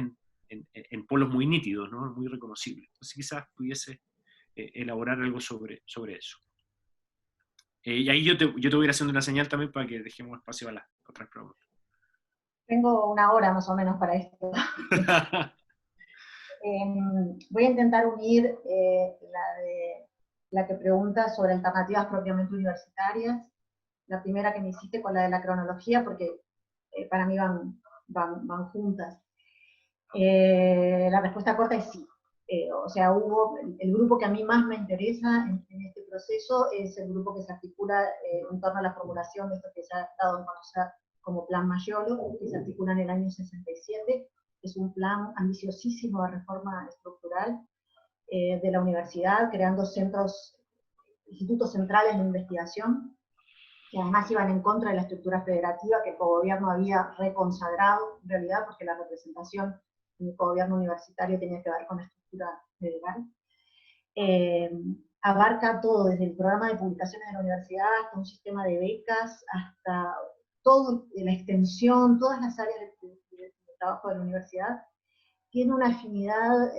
en polos muy nítidos, ¿no?, muy reconocibles. Entonces quizás pudiese elaborar algo sobre eso. Y ahí yo te voy a ir haciendo una señal también para que dejemos espacio a las otras preguntas. Tengo una hora más o menos para esto. Voy a intentar unir la que pregunta sobre alternativas propiamente universitarias, la primera que me hiciste con la de la cronología, porque para mí van juntas. La respuesta corta es sí. O sea, el grupo que a mí más me interesa en este proceso es el grupo que se articula en torno a la formulación de esto que se ha dado a conocer como Plan Mayolo, que se articula en el año 67. Es un plan ambiciosísimo de reforma estructural de la universidad, creando institutos centrales de investigación, que además iban en contra de la estructura federativa que el cogobierno había reconsagrado, en realidad, porque la representación en el cogobierno universitario tenía que ver con la estructura federal. Abarca todo, desde el programa de publicaciones de la universidad, hasta un sistema de becas, hasta todo, la extensión, todas las áreas de trabajo de la universidad. Tiene una afinidad,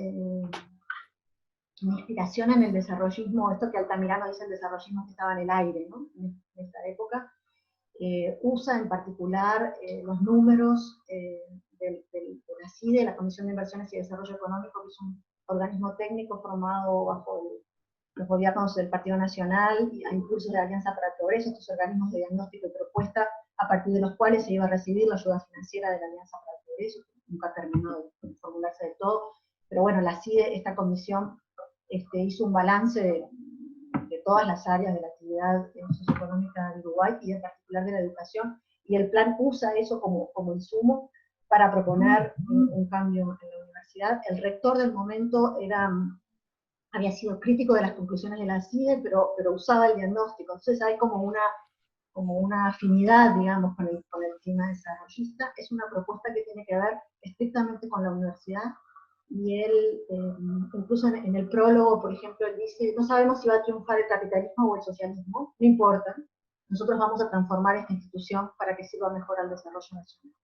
una inspiración en el desarrollismo, esto que Altamirano dice, el desarrollismo que estaba en el aire, ¿no?, en esta época. usa en particular los números de la CIDE, la Comisión de Inversiones y Desarrollo Económico, que es un organismo técnico formado bajo los gobiernos del Partido Nacional y a impulsos de la Alianza para el Progreso, estos organismos de diagnóstico y propuesta a partir de los cuales se iba a recibir la ayuda financiera de la Alianza para el Progreso, que nunca terminó de formularse del todo. Pero bueno, la CIDE, esta comisión, hizo un balance de todas las áreas de la actividad socioeconómica de Uruguay y en particular de la educación, y el plan usa eso como insumo para proponer un cambio en la universidad. El rector del momento había sido crítico de las conclusiones de la CIDE, pero usaba el diagnóstico. Entonces hay como una afinidad, digamos, con el clima desarrollista. Es una propuesta que tiene que ver estrictamente con la universidad, y él, incluso en el prólogo, por ejemplo, él dice, no sabemos si va a triunfar el capitalismo o el socialismo, no importa, nosotros vamos a transformar esta institución para que sirva mejor al desarrollo nacional.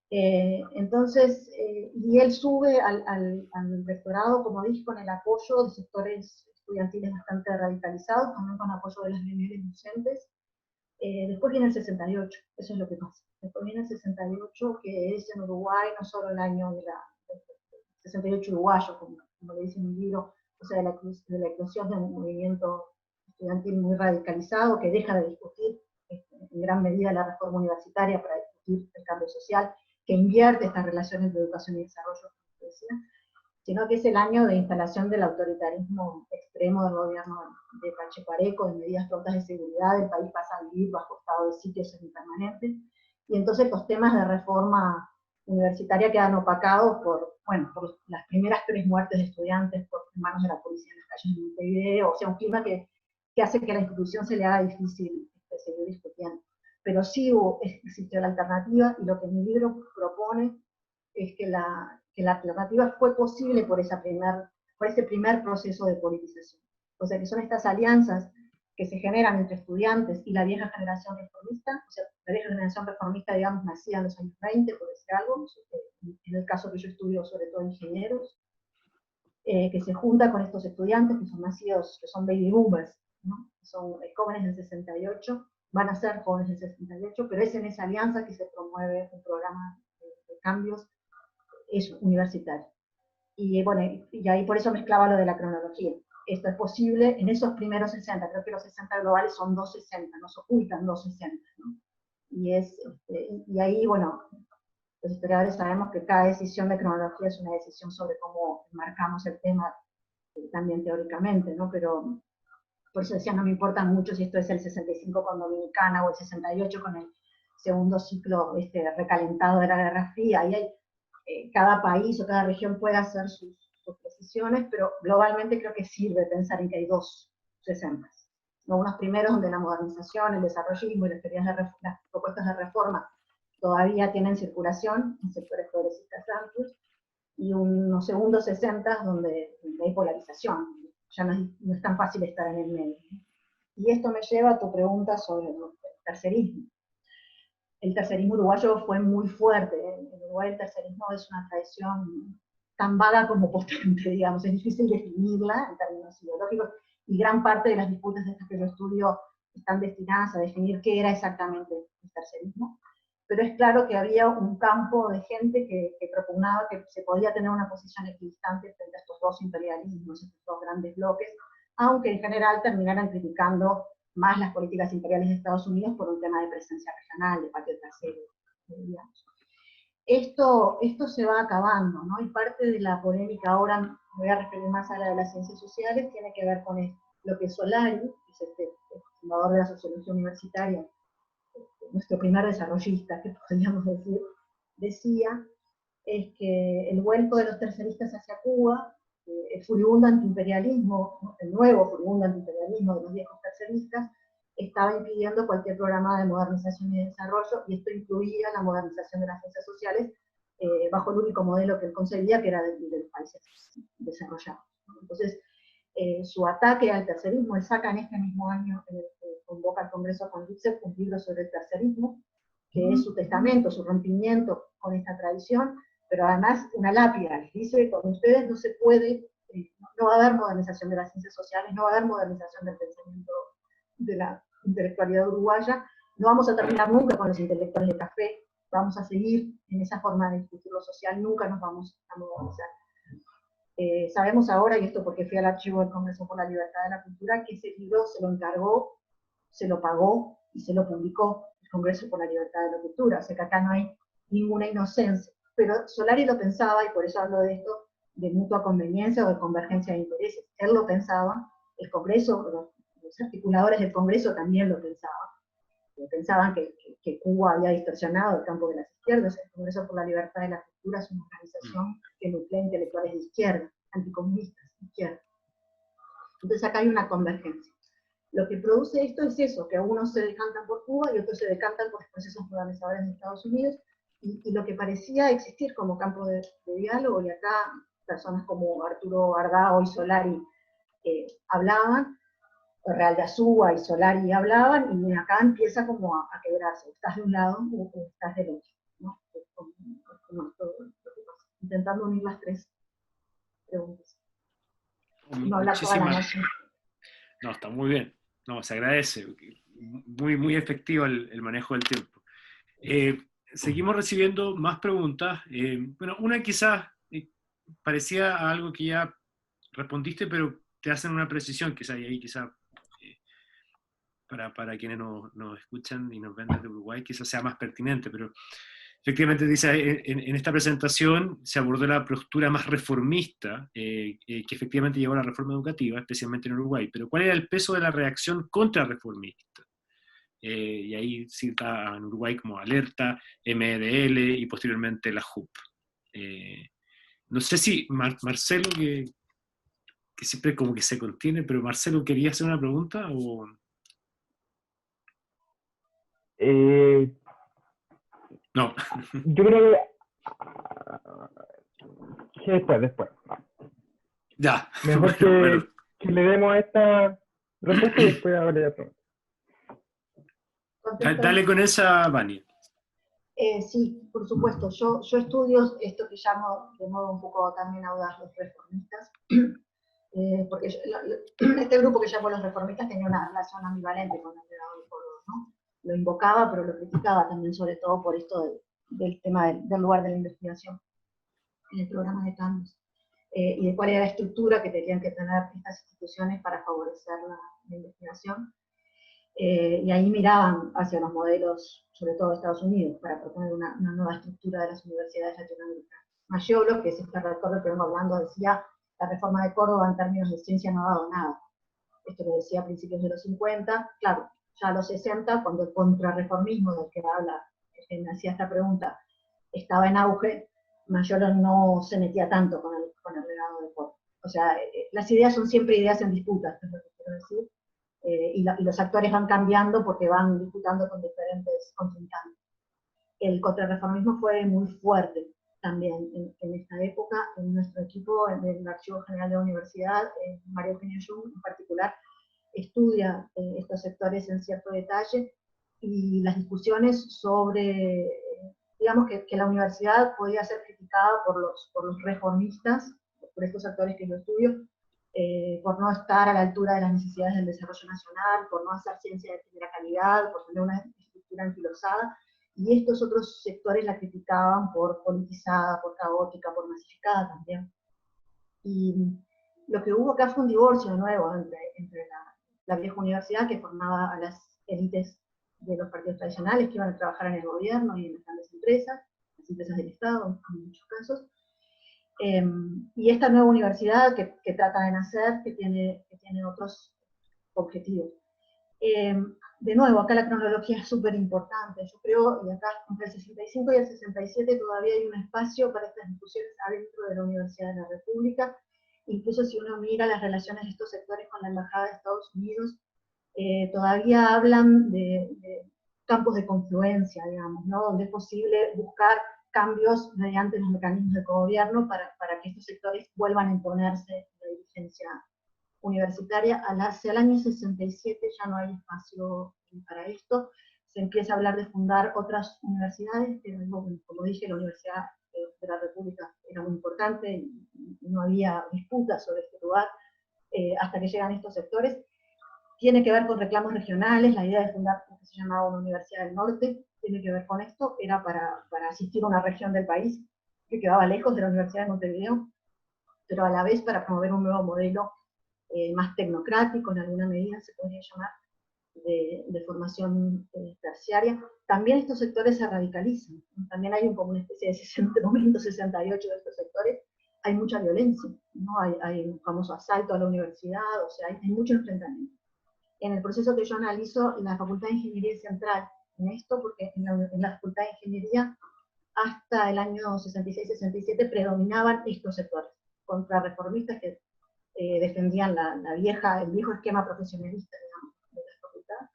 Entonces, y él sube al rectorado, como dije, con el apoyo de sectores estudiantiles bastante radicalizados, también con apoyo de las reuniones docentes. Después viene el 68, eso es lo que pasa. Después viene el 68, que es en Uruguay no solo el año del 68 uruguayo, como le dice en mi libro, o sea, de la eclosión de un movimiento estudiantil muy radicalizado, que deja de discutir en gran medida la reforma universitaria para discutir el cambio social, que invierte estas relaciones de educación y desarrollo, como decía, sino que es el año de instalación del autoritarismo extremo del gobierno de Pacheco Areco, de medidas prontas de seguridad. El país pasa a vivir bajo estado de sitio semipermanente, y entonces los temas de reforma universitaria quedan opacados por las primeras 3 muertes de estudiantes por manos de la policía en las calles de Montevideo, o sea, un clima que hace que a la institución se le haga difícil seguir discutiendo. Pero sí existió la alternativa, y lo que mi libro propone es que la alternativa fue posible por ese primer proceso de politización. O sea, que son estas alianzas que se generan entre estudiantes y la vieja generación reformista, o sea, la vieja generación reformista, digamos, nacida en los años 20, por decir algo, en el caso que yo estudio, sobre todo ingenieros, que se junta con estos estudiantes que son nacidos, que son baby boomers, ¿no? Son jóvenes del 68, van a ser jóvenes del 68, pero es en esa alianza que se promueve un programa de cambios universitario. Y bueno, y ahí por eso mezclaba lo de la cronología. Esto es posible en esos primeros 60, creo que los 60 globales son 260, no se ocultan 260, ¿no? Y ahí, bueno, los historiadores sabemos que cada decisión de cronología es una decisión sobre cómo marcamos el tema, también teóricamente, ¿no? Pero por eso decía, no me importa mucho si esto es el 65 con Dominicana o el 68 con el segundo ciclo recalentado de la Guerra Fría. Ahí hay, cada país o cada región puede hacer sus precisiones, pero globalmente creo que sirve pensar en que hay 2 60. ¿No? Unos primeros donde la modernización, el desarrollismo y las propuestas de reforma todavía tienen circulación en sectores progresistas amplios, y unos segundos 60 donde hay polarización, ya no es tan fácil estar en el medio. Y esto me lleva a tu pregunta sobre el tercerismo. El tercerismo uruguayo fue muy fuerte. En Uruguay el tercerismo es una tradición tan vaga como potente, digamos, es difícil definirla en términos ideológicos, y gran parte de las disputas de estas que yo estudio están destinadas a definir qué era exactamente el tercerismo. Pero es claro que había un campo de gente que propugnaba que se podía tener una posición equidistante frente a estos 2 imperialismos, estos 2 grandes bloques, aunque en general terminaran criticando más las políticas imperiales de Estados Unidos por un tema de presencia regional, de patio trasero, digamos. Esto se va acabando, ¿no? Y parte de la polémica ahora, me voy a referir más a la de las ciencias sociales, tiene que ver con lo que Solari, que es el fundador de la sociología universitaria, nuestro primer desarrollista, que podríamos decir, decía, es que el vuelco de los terceristas hacia Cuba, el furibundo antiimperialismo, el nuevo furibundo antiimperialismo de los viejos terceristas, estaba impidiendo cualquier programa de modernización y desarrollo, y esto incluía la modernización de las ciencias sociales bajo el único modelo que él concebía, que era de los países desarrollados. Entonces, su ataque al tercerismo, él saca en este mismo año, convoca al Congreso con Lipset un libro sobre el tercerismo, que es su testamento, su rompimiento con esta tradición, pero además una lápida, dice, con ustedes no se puede, no va a haber modernización de las ciencias sociales, no va a haber modernización del pensamiento de la intelectualidad uruguaya, No vamos a terminar nunca con los intelectuales de café, vamos a seguir en esa forma de discutir lo social, nunca nos vamos a modernizar. Sabemos ahora, y esto porque fui al archivo del Congreso por la Libertad de la Cultura, que ese libro se lo encargó, se lo pagó y se lo publicó el Congreso por la Libertad de la Cultura, o sea que acá no hay ninguna inocencia. Pero Solari lo pensaba, y por eso hablo de esto, de mutua conveniencia o de convergencia de intereses. Él lo pensaba, el Congreso, los articuladores del Congreso también lo pensaban. Pensaban que Cuba había distorsionado el campo de las izquierdas. El Congreso por la Libertad de la Cultura es una organización que nuclea intelectuales de izquierda, anticomunistas de izquierda. Entonces acá hay una convergencia. Lo que produce esto es eso, que unos se decantan por Cuba y otros se decantan por los procesos modernizadores de Estados Unidos, y lo que parecía existir como campo de diálogo, y acá personas como Arturo Ardao y Solari hablaban, Real de Azúa y Solari hablaban, y acá empieza como a quebrarse, estás de un lado o estás del otro, ¿no? Como todo lo que pasa. Intentando unir las tres preguntas. No hablar toda la noche. No, está muy bien. No, se agradece. Muy, muy efectivo el manejo del tiempo. Seguimos recibiendo más preguntas. Bueno, una quizás parecía a algo que ya respondiste, pero te hacen una precisión, quizás, y ahí quizás para quienes nos escuchan y nos ven desde Uruguay, quizás sea más pertinente, pero efectivamente dice, en esta presentación se abordó la postura más reformista, que efectivamente llevó a la reforma educativa, especialmente en Uruguay, pero ¿cuál era el peso de la reacción contrarreformista? Y ahí cita en Uruguay como Alerta, MDL y posteriormente la JUP. No sé si Marcelo, que siempre como que se contiene, pero Marcelo, ¿quería hacer una pregunta? O... No. Yo creo que después. Ya. Mejor bueno. que le demos esta respuesta y después habrá la pregunta. Dale con esa, Vani. Sí, por supuesto. Yo estudio esto que llamo de modo un poco también audaz los reformistas, porque este grupo que llamo los reformistas tenía una relación ambivalente con el legado de Córdoba, ¿no? Lo invocaba, pero lo criticaba también, sobre todo por esto del tema del lugar de la investigación en el programa de cambios, y de cuál era la estructura que tenían que tener estas instituciones para favorecer la investigación. Y ahí miraban hacia los modelos, sobre todo de Estados Unidos, para proponer una nueva estructura de las universidades latinoamericanas. Maggiolo, que es este rector del que vengo hablando, decía, la reforma de Córdoba en términos de ciencia no ha dado nada. Esto lo decía a principios de los 50, claro, ya a los 60, cuando el contrarreformismo del que habla, que me hacía esta pregunta, estaba en auge, Maggiolo no se metía tanto con el legado de Córdoba. O sea, las ideas son siempre ideas en disputa, es lo que quiero decir. Y los actores van cambiando porque van disputando con diferentes contrincantes. El contrarreformismo fue muy fuerte también en esta época. En nuestro equipo, en el Archivo General de la Universidad, María Eugenia Jung en particular, estudia estos sectores en cierto detalle, y las discusiones sobre, digamos que la universidad podía ser criticada por los reformistas, por estos actores que yo estudio, por no estar a la altura de las necesidades del desarrollo nacional, por no hacer ciencia de primera calidad, por tener una estructura anquilosada, y estos otros sectores la criticaban por politizada, por caótica, por masificada también. Y lo que hubo acá fue un divorcio de nuevo entre la vieja universidad, que formaba a las élites de los partidos tradicionales que iban a trabajar en el gobierno y en las grandes empresas, las empresas del Estado en muchos casos, y esta nueva universidad que trata de nacer, que tiene otros objetivos. De nuevo, acá la cronología es súper importante. Yo creo, y acá entre el 65 y el 67 todavía hay un espacio para estas discusiones adentro de la Universidad de la República. Incluso si uno mira las relaciones de estos sectores con la Embajada de Estados Unidos, todavía hablan de campos de confluencia, digamos, ¿no? Donde es posible buscar cambios mediante los mecanismos de cogobierno para que estos sectores vuelvan a imponerse en la dirigencia universitaria. Hacia el año 67 ya no hay espacio para esto, se empieza a hablar de fundar otras universidades, pero como dije, la Universidad de la República era muy importante y no había disputa sobre este lugar, hasta que llegan estos sectores. tiene que ver con reclamos regionales. La idea de fundar lo que se llamaba una Universidad del Norte tiene que ver con esto, era para asistir a una región del país que quedaba lejos de la Universidad de Montevideo, pero a la vez para promover un nuevo modelo más tecnocrático, en alguna medida se podría llamar, de formación terciaria. También estos sectores se radicalizan, ¿no? También hay como una especie de momento 68 de estos sectores, hay mucha violencia, ¿no? Hay un famoso asalto a la universidad, o sea, hay mucho enfrentamiento. En el proceso que yo analizo, la Facultad de Ingeniería es central en esto, porque en la Facultad de Ingeniería hasta el año 66-67 predominaban estos sectores, contrarreformistas que defendían el viejo esquema profesionalista, digamos, de la facultad.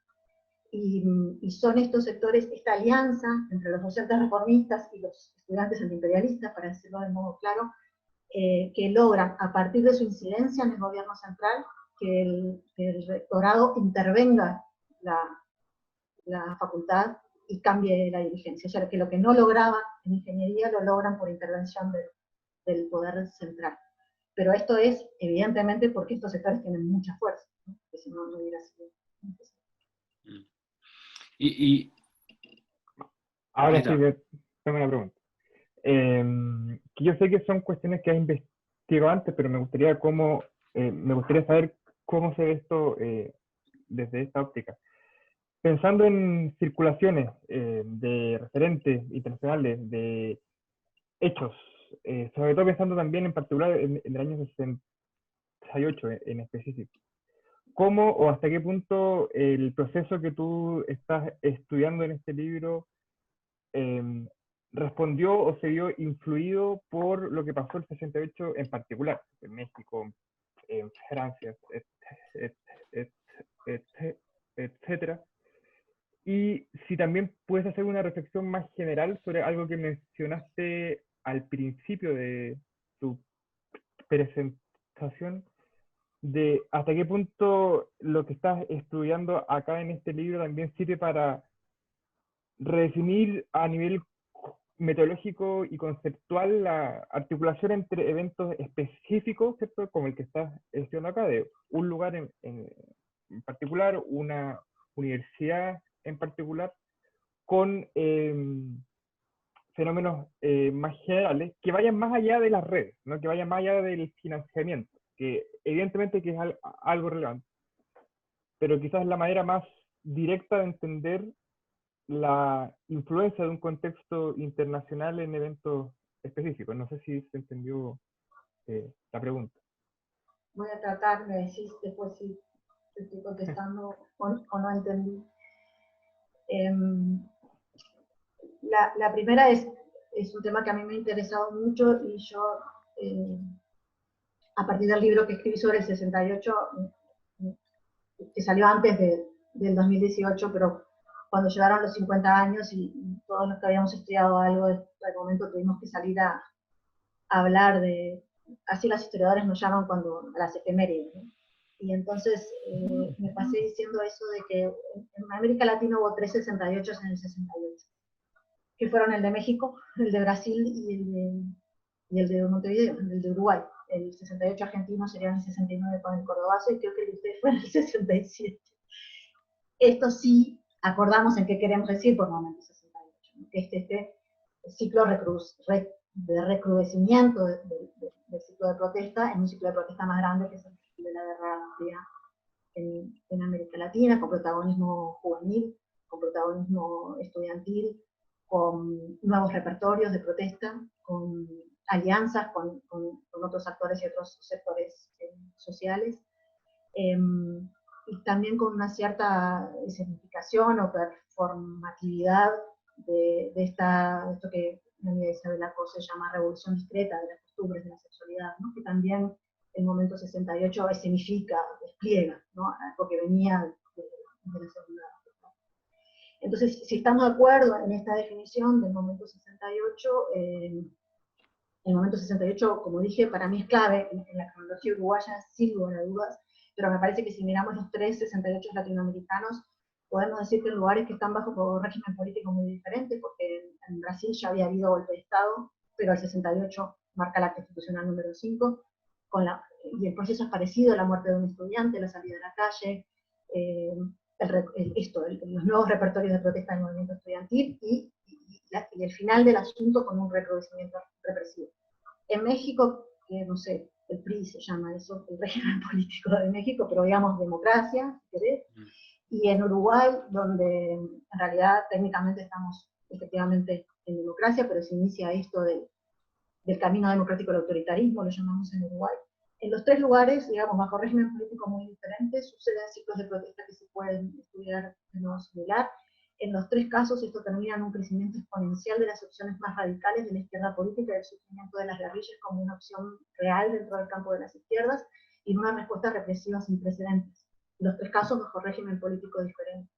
Y son estos sectores, esta alianza entre los docentes reformistas y los estudiantes antiimperialistas, para decirlo de modo claro, que logran, a partir de su incidencia en el gobierno central, que el rectorado intervenga la facultad y cambie la dirigencia. O sea, que lo que no lograba en ingeniería lo logran por intervención del poder central. Pero esto es, evidentemente, porque estos sectores tienen mucha fuerza, ¿no? Que si no, no hubiera sido necesario. Y Ahora ahí sí, está. tengo una pregunta. Que yo sé que son cuestiones que has investigado antes, pero me gustaría saber cómo se ve esto desde esta óptica. Pensando en circulaciones de referentes internacionales, de hechos, sobre todo pensando también en particular en el año 68 en específico. ¿Cómo o hasta qué punto el proceso que tú estás estudiando en este libro eh, respondió o se vio influido por lo que pasó el 68 en particular, en México, en Francia, etcétera? Y si también puedes hacer una reflexión más general sobre algo que mencionaste al principio de tu presentación, de hasta qué punto lo que estás estudiando acá en este libro también sirve para redefinir a nivel metodológico y conceptual la articulación entre eventos específicos, ¿cierto? Como el que estás estudiando acá, de un lugar en particular, una universidad en particular, con fenómenos más generales que vayan más allá de las redes, ¿no? Que vayan más allá del financiamiento, que evidentemente que es algo relevante, pero quizás la manera más directa de entender la influencia de un contexto internacional en eventos específicos. No sé si se entendió la pregunta. Voy a tratar, me decís después si estoy contestando o no entendí. La primera es un tema que a mí me ha interesado mucho y yo, a partir del libro que escribí sobre el 68, que salió antes del 2018, pero cuando llegaron los 50 años y todos los que habíamos estudiado algo de este momento tuvimos que salir a hablar de, así los historiadores nos llaman cuando, a las efemérides, ¿no? Y entonces me pasé diciendo eso de que en América Latina hubo 3 68 en el 68, que fueron el de México, el de Brasil y el de Montevideo, el de Uruguay. El 68 argentino sería en el 69 con el Cordobazo y creo que el de ustedes fue en el 67. Esto sí acordamos en qué queremos decir por momento 68, ¿no? Que este ciclo de recrudecimiento del ciclo de protesta en un ciclo de protesta más grande que es el de la Guerra Fría en América Latina, con protagonismo juvenil, con protagonismo estudiantil, con nuevos repertorios de protesta, con alianzas con otros actores y otros sectores sociales, y también con una cierta escenificación o performatividad de esto que María Isabel Acosta se llama revolución discreta de las costumbres de la sexualidad, ¿no? Que también el momento 68 escenifica, despliega, ¿no? Algo que venía de la segunda. Entonces, si estamos de acuerdo en esta definición del momento 68, el momento 68, como dije, para mí es clave en la cronología uruguaya, sin lugar a dudas, pero me parece que si miramos los 3 68 latinoamericanos, podemos decir que en lugares que están bajo un régimen político muy diferente, porque en Brasil ya había habido golpe de Estado, pero el 68 marca la constitucional número 5, y el proceso es parecido, la muerte de un estudiante, la salida a la calle, los nuevos repertorios de protesta del movimiento estudiantil y el final del asunto con un recrudecimiento represivo. En México, que no sé, el PRI se llama eso, el régimen político de México, pero digamos democracia, si querés, y en Uruguay, donde en realidad técnicamente estamos efectivamente en democracia, pero se inicia esto del camino democrático del autoritarismo, lo llamamos en Uruguay. En los tres lugares, digamos, bajo régimen político muy diferentes, suceden ciclos de protesta que se pueden estudiar de modo similar. En los tres casos esto termina en un crecimiento exponencial de las opciones más radicales de la izquierda política y el surgimiento de las guerrillas como una opción real dentro del campo de las izquierdas y en una respuesta represiva sin precedentes. En los tres casos bajo régimen político diferente.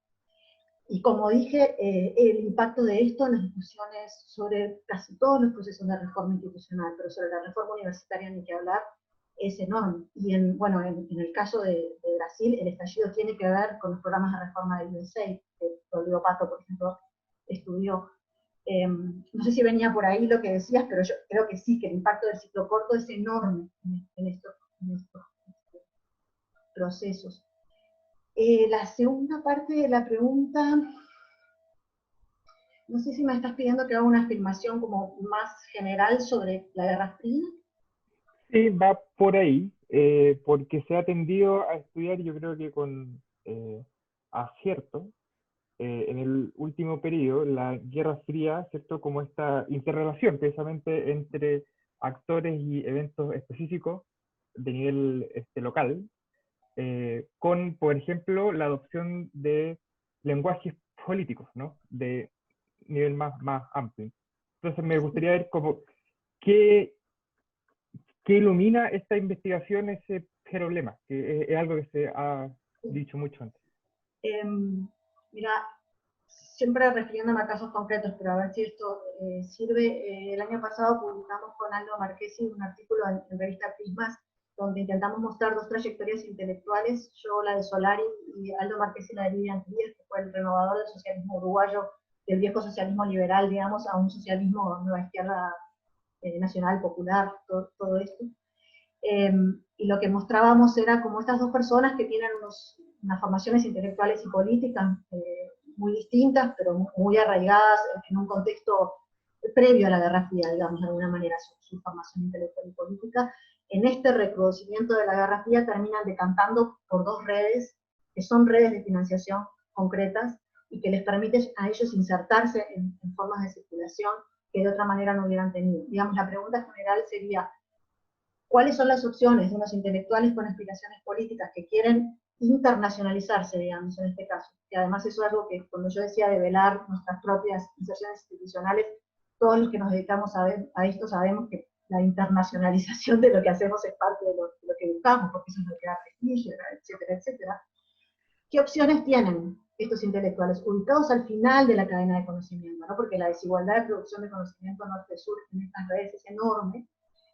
Y como dije, el impacto de esto en las discusiones sobre casi todos los procesos de reforma institucional, pero sobre la reforma universitaria ni que hablar, es enorme. Y bueno, en el caso de Brasil, el estallido tiene que ver con los programas de reforma del USAID, que Rodrigo Pato, por ejemplo, estudió. No sé si venía por ahí lo que decías, pero yo creo que sí, que el impacto del ciclo corto es enorme en estos procesos. La segunda parte de la pregunta, no sé si me estás pidiendo que haga una afirmación como más general sobre la Guerra Fría. Sí, va por ahí, porque se ha tendido a estudiar, yo creo que con acierto, en el último periodo, la Guerra Fría, ¿cierto? Como esta interrelación precisamente entre actores y eventos específicos de nivel local, con, por ejemplo, la adopción de lenguajes políticos, ¿no? De nivel más amplio. Entonces me gustaría ver como qué ilumina esta investigación, ese problema, que es algo que se ha dicho mucho antes. Mira, siempre refiriéndome a casos concretos, pero a ver si esto sirve. El año pasado publicamos con Aldo Marchesi un artículo en revista Prismas, donde intentamos mostrar dos trayectorias intelectuales, yo la de Solari y Aldo Marchesi la de Vivian Díaz, que fue el renovador del socialismo uruguayo, del viejo socialismo liberal, digamos, a un socialismo nueva izquierda nacional, popular, todo esto. Y lo que mostrábamos era como estas dos personas que tienen unas formaciones intelectuales y políticas muy distintas, pero muy arraigadas en un contexto previo a la Guerra Fría, digamos, de alguna manera, su formación intelectual y política. En este reconocimiento de la Guerra Fría terminan decantando por dos redes, que son redes de financiación concretas, y que les permite a ellos insertarse en formas de circulación que de otra manera no hubieran tenido. Digamos, la pregunta general sería, ¿cuáles son las opciones de unos intelectuales con aspiraciones políticas que quieren internacionalizarse, digamos, en este caso? Y además eso es algo que, cuando yo decía de velar nuestras propias inserciones institucionales, todos los que nos dedicamos a esto sabemos que la internacionalización de lo que hacemos es parte de lo que buscamos, porque eso es lo que da prestigio, etcétera, etcétera. ¿Qué opciones tienen estos intelectuales ubicados al final de la cadena de conocimiento? ¿No? Porque la desigualdad de producción de conocimiento norte-sur en estas redes es enorme.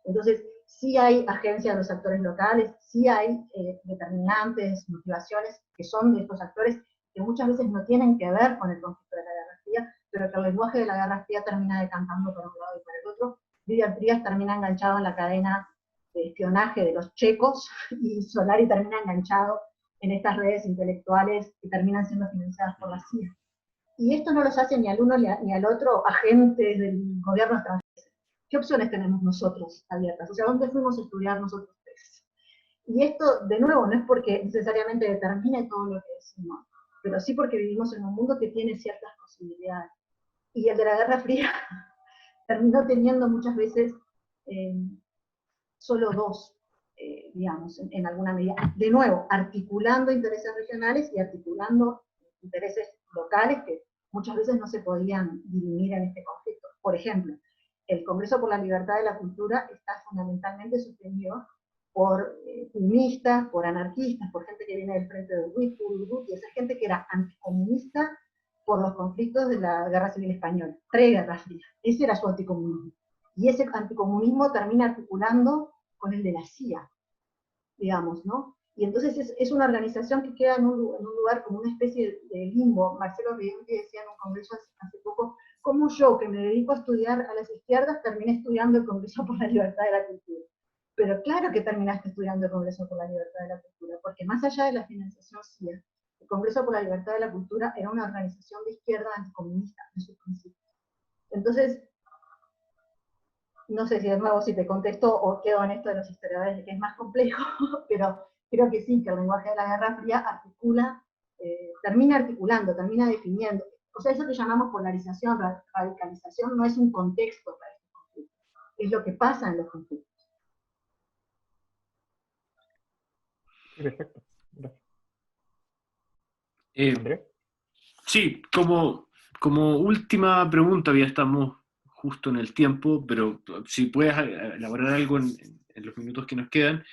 Entonces, sí hay agencia de los actores locales, sí hay determinantes, motivaciones que son de estos actores que muchas veces no tienen que ver con el conflicto de la Guerra Fría, pero que el lenguaje de la Guerra Fría termina decantando para un lado y para el otro. Vivian Díaz termina enganchado en la cadena de espionaje de los checos y Solari termina enganchado en estas redes intelectuales que terminan siendo financiadas por la CIA. Y esto no los hace ni al uno ni al otro agentes del gobierno extranjero. ¿Qué opciones tenemos nosotros abiertas? O sea, ¿dónde fuimos a estudiar nosotros tres? Y esto, de nuevo, no es porque necesariamente determine todo lo que decimos, pero sí porque vivimos en un mundo que tiene ciertas posibilidades. Y el de la Guerra Fría terminó teniendo muchas veces solo dos, digamos, en alguna medida. De nuevo, articulando intereses regionales y articulando intereses locales que muchas veces no se podían dirimir en este conflicto. Por ejemplo, el Congreso por la Libertad de la Cultura está fundamentalmente sostenido por comunistas, por anarquistas, por gente que viene del frente de Urruti, esa gente que era anticomunista por los conflictos de la Guerra Civil Española, pre-Guerra Fría. Ese era su anticomunismo. Y ese anticomunismo termina articulando con el de la CIA, digamos, ¿no? Y entonces es una organización que queda en un lugar como una especie de limbo. Marcelo Rienti decía en un congreso hace poco, como yo, que me dedico a estudiar a las izquierdas, terminé estudiando el Congreso por la Libertad de la Cultura. Pero claro que terminaste estudiando el Congreso por la Libertad de la Cultura, porque más allá de la financiación CIA, El Congreso por la Libertad de la Cultura era una organización de izquierda anticomunista en sus principios. Entonces, no sé si de nuevo si te contesto o quedo en esto de los historiadores de que es más complejo, pero creo que sí, que el lenguaje de la Guerra Fría articula, termina articulando, termina definiendo. O sea, eso que llamamos polarización, radicalización, no es un contexto para estos conflictos, es lo que pasa en los conflictos. Sí, perfecto. Gracias. Eh, ¿Andrés? sí, como última pregunta, ya estamos justo en el tiempo, pero si puedes elaborar algo en los minutos que nos quedan.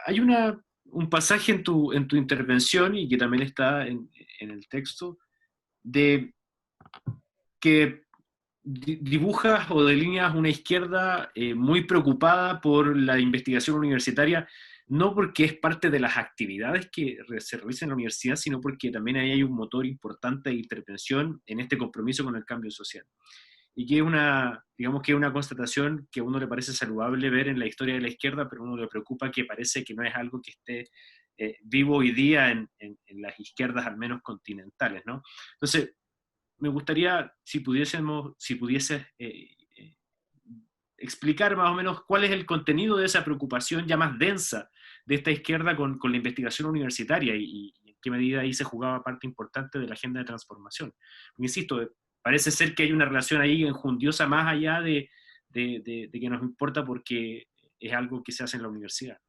Hay un pasaje en tu intervención, y que también está en el texto, de que dibujas o delineas una izquierda muy preocupada por la investigación universitaria, no porque es parte de las actividades que se realizan en la universidad, sino porque también ahí hay un motor importante de intervención en este compromiso con el cambio social. Y que es digamos que es una constatación que a uno le parece saludable ver en la historia de la izquierda, pero a uno le preocupa que parece que no es algo que esté vivo hoy día en las izquierdas, al menos continentales, ¿no? Entonces, me gustaría, si pudieses explicar más o menos cuál es el contenido de esa preocupación ya más densa de esta izquierda con la investigación universitaria, y en qué medida ahí se jugaba parte importante de la agenda de transformación. Insisto, parece ser que hay una relación ahí enjundiosa más allá de que nos importa porque es algo que se hace en la universidad.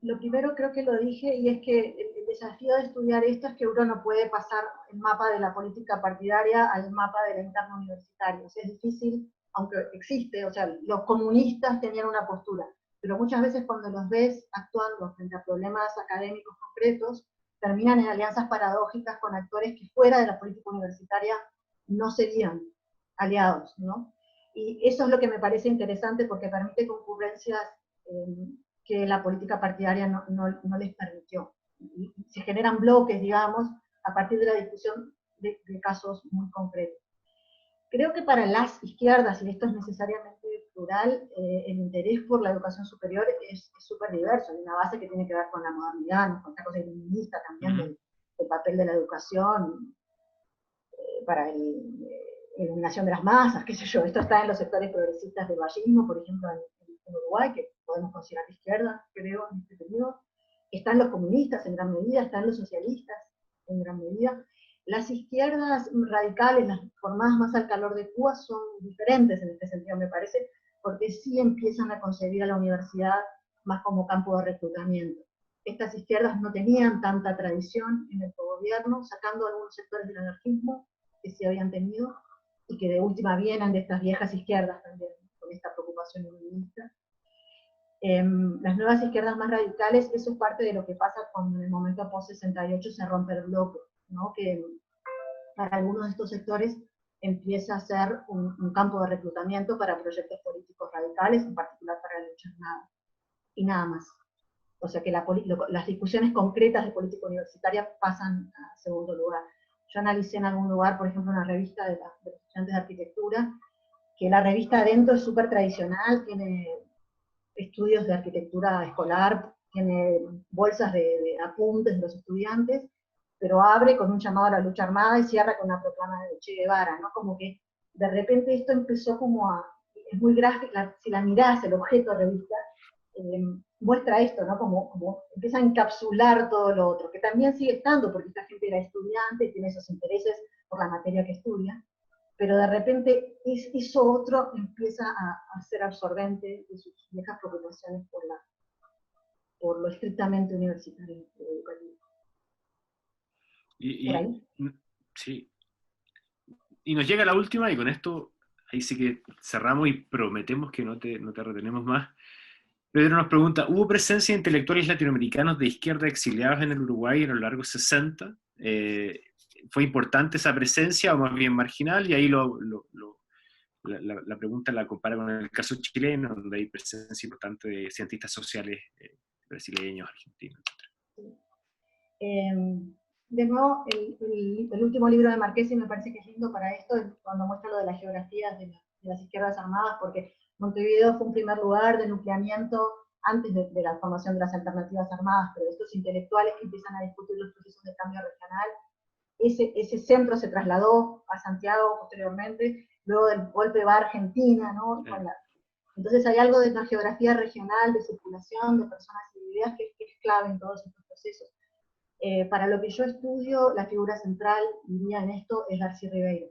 Lo primero creo que lo dije, y es que el desafío de estudiar esto es que uno no puede pasar el mapa de la política partidaria al mapa de la interna universitaria. O sea, es difícil, aunque existe, o sea, los comunistas tenían una postura, pero muchas veces cuando los ves actuando frente a problemas académicos concretos, terminan en alianzas paradójicas con actores que fuera de la política universitaria no serían aliados, ¿no? Y eso es lo que me parece interesante porque permite concurrencias que la política partidaria no les permitió. Y se generan bloques, digamos, a partir de la discusión de casos muy concretos. Creo que para las izquierdas, y esto es necesariamente plural, el interés por la educación superior es súper diverso. Hay una base que tiene que ver con la modernidad, con esta cosa iluminista también del papel de la educación para la iluminación de las masas, qué sé yo. Esto está en los sectores progresistas del vallismo, por ejemplo, en Uruguay, que podemos considerar de izquierda, creo, en este periodo. Están los comunistas en gran medida, están los socialistas en gran medida. Las izquierdas radicales, las formadas más al calor de Cuba, son diferentes en este sentido, me parece, porque sí empiezan a concebir a la universidad más como campo de reclutamiento. Estas izquierdas no tenían tanta tradición en el gobierno, sacando algunos sectores del anarquismo que sí habían tenido, y que de última vienen de estas viejas izquierdas también, con esta preocupación feminista. Las nuevas izquierdas más radicales, eso es parte de lo que pasa cuando en el momento post-68 se rompe el bloque, ¿no? Que para algunos de estos sectores empieza a ser un campo de reclutamiento para proyectos políticos radicales, en particular para la lucha armada, y nada más. O sea que las discusiones concretas de política universitaria pasan a segundo lugar. Yo analicé en algún lugar, por ejemplo, una revista de los estudiantes de arquitectura, que la revista adentro es súper tradicional, tiene estudios de arquitectura escolar, tiene bolsas de apuntes de los estudiantes, pero abre con un llamado a la lucha armada y cierra con una proclama de Che Guevara, ¿no? Como que de repente esto empezó como es muy gráfica, si la mirás, el objeto de revista, muestra esto, ¿no? Como empieza a encapsular todo lo otro, que también sigue estando, porque esta gente era estudiante, tiene esos intereses por la materia que estudia, pero de repente eso otro empieza a ser absorbente de sus viejas preocupaciones por lo estrictamente universitario y educativo. ¿Por ahí? Sí. Y nos llega la última, y con esto ahí sí que cerramos y prometemos que no te retenemos más. Pedro nos pregunta, ¿hubo presencia de intelectuales latinoamericanos de izquierda exiliados en el Uruguay en los largos 60? ¿Fue importante esa presencia o más bien marginal? Y ahí la pregunta la compara con el caso chileno, donde hay presencia importante de cientistas sociales brasileños, argentinos, etc. De nuevo, el último libro de Marquesi me parece que es lindo para esto, cuando muestra lo de las geografías de las izquierdas armadas, porque Montevideo fue un primer lugar de nucleamiento antes de la formación de las alternativas armadas, pero estos intelectuales que empiezan a discutir los procesos de cambio regional. Ese centro se trasladó a Santiago posteriormente, luego del golpe va a Argentina, ¿no? Entonces hay algo de la geografía regional, de circulación, de personas y ideas que es clave en todos estos procesos. Para lo que yo estudio, la figura central, diría en esto, es Darcy Ribeiro.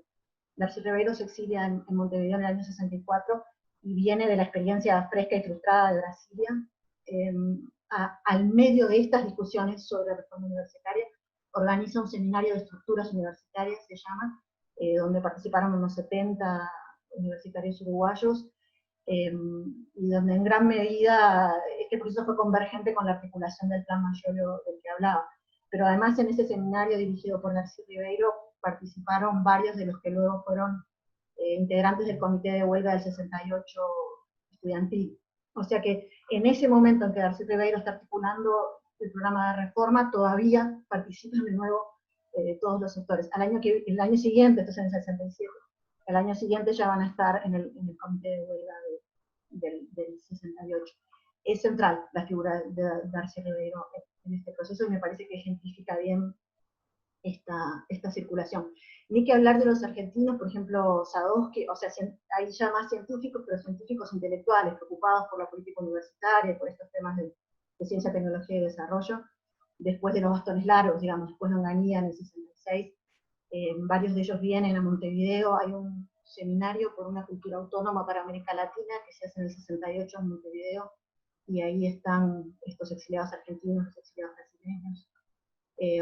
Darcy Ribeiro se exilia en Montevideo en el año 64 y viene de la experiencia fresca y frustrada de Brasilia. Al medio de estas discusiones sobre reforma universitaria, organiza un seminario de estructuras universitarias, se llama, donde participaron unos 70 universitarios uruguayos, y donde en gran medida este proceso fue convergente con la articulación del Plan Mayolo del que hablaba. Pero además en ese seminario dirigido por Darcy Ribeiro participaron varios de los que luego fueron integrantes del comité de huelga del 68 estudiantil. O sea que en ese momento en que Darcy Ribeiro está articulando el programa de reforma, todavía participan de nuevo todos los sectores. El año siguiente, esto es en el 67, el año siguiente ya van a estar en el comité de huelga del 68. Es central la figura de Darcy Ribeiro en este proceso y me parece que ejemplifica bien esta circulación. Ni que hablar de los argentinos, por ejemplo, Sadowski, o sea, hay ya más científicos, pero científicos intelectuales preocupados por la política universitaria, por estos temas de ciencia, tecnología y desarrollo, después de los bastones largos, digamos, después de Onganía en el 66, varios de ellos vienen a Montevideo, hay un seminario por una cultura autónoma para América Latina que se hace en el 68 en Montevideo, y ahí están estos exiliados argentinos, los exiliados brasileños.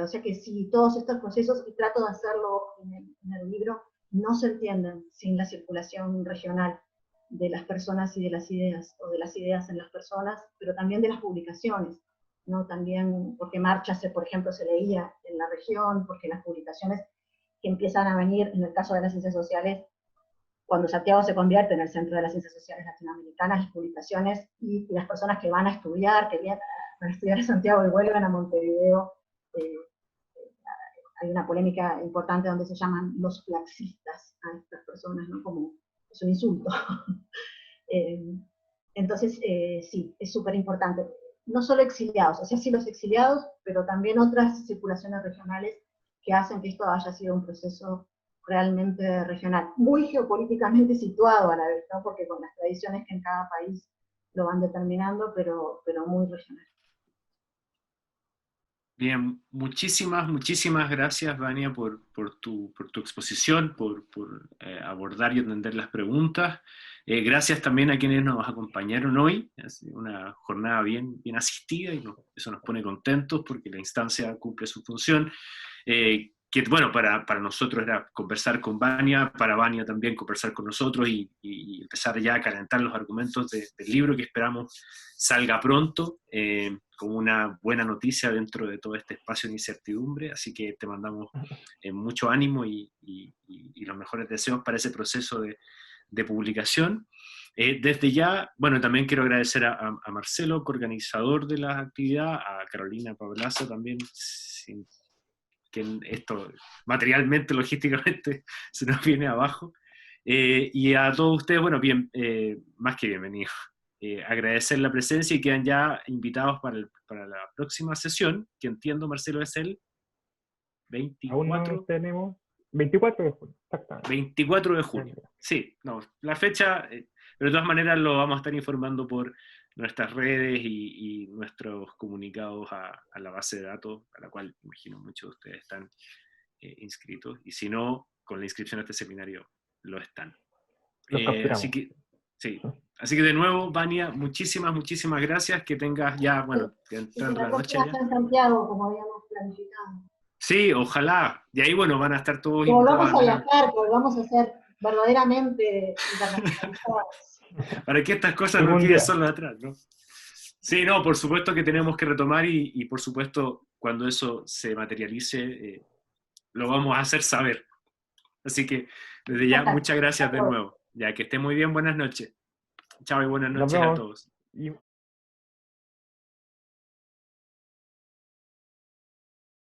O sea que sí, todos estos procesos, y trato de hacerlo en el libro, no se entienden sin la circulación regional de las personas y de las ideas, o de las ideas en las personas, pero también de las publicaciones, ¿no? También porque Marcha, por ejemplo, se leía en la región, porque las publicaciones que empiezan a venir, en el caso de las ciencias sociales, cuando Santiago se convierte en el centro de las ciencias sociales latinoamericanas, las publicaciones y las personas que van a estudiar, que vienen a estudiar a Santiago y vuelven a Montevideo, hay una polémica importante donde se llaman los flaxistas a estas personas, ¿no? Como es un insulto. Entonces, sí, es súper importante. No solo exiliados, o sea, sí los exiliados, pero también otras circulaciones regionales que hacen que esto haya sido un proceso realmente regional, muy geopolíticamente situado a la vez, ¿no? Porque con las tradiciones que en cada país lo van determinando, pero muy regional. Bien, muchísimas gracias, Vania, por tu exposición, por abordar y atender las preguntas. Gracias también a quienes nos acompañaron hoy. Ha sido una jornada bien asistida y eso nos pone contentos porque la instancia cumple su función. Que bueno, para nosotros era conversar con Vania, para Vania también conversar con nosotros y empezar ya a calentar los argumentos del libro que esperamos salga pronto, como una buena noticia dentro de todo este espacio de incertidumbre, así que te mandamos mucho ánimo y los mejores deseos para ese proceso de publicación. Desde ya, bueno, también quiero agradecer a Marcelo, coorganizador de la actividad, a Carolina Pablaza también, sin que esto materialmente, logísticamente, se nos viene abajo. Y a todos ustedes, bueno, bien, más que bienvenidos. Agradecer la presencia y quedan ya invitados para la próxima sesión, que entiendo, Marcelo, es el 24. Aún no tenemos 24 de junio, exactamente. 24 de junio, sí, no, la fecha, pero de todas maneras lo vamos a estar informando por nuestras redes y nuestros comunicados a la base de datos, a la cual imagino muchos de ustedes están inscritos, y si no, con la inscripción a este seminario lo están. Así que, sí. Así que de nuevo, Vania, muchísimas gracias, que tengas ya, bueno, entrando la noche ya. En Santiago, como habíamos planificado. Sí, ojalá. Y ahí, bueno, van a estar todos invitados. Vamos a viajar, vamos a ser verdaderamente internacionalizados. Para que estas cosas no queden solo atrás, ¿no? Sí, no, por supuesto que tenemos que retomar y por supuesto, cuando eso se materialice, lo vamos a hacer saber. Así que, desde ya, muchas gracias de nuevo. Ya que esté muy bien, buenas noches. Chao y buenas noches a todos.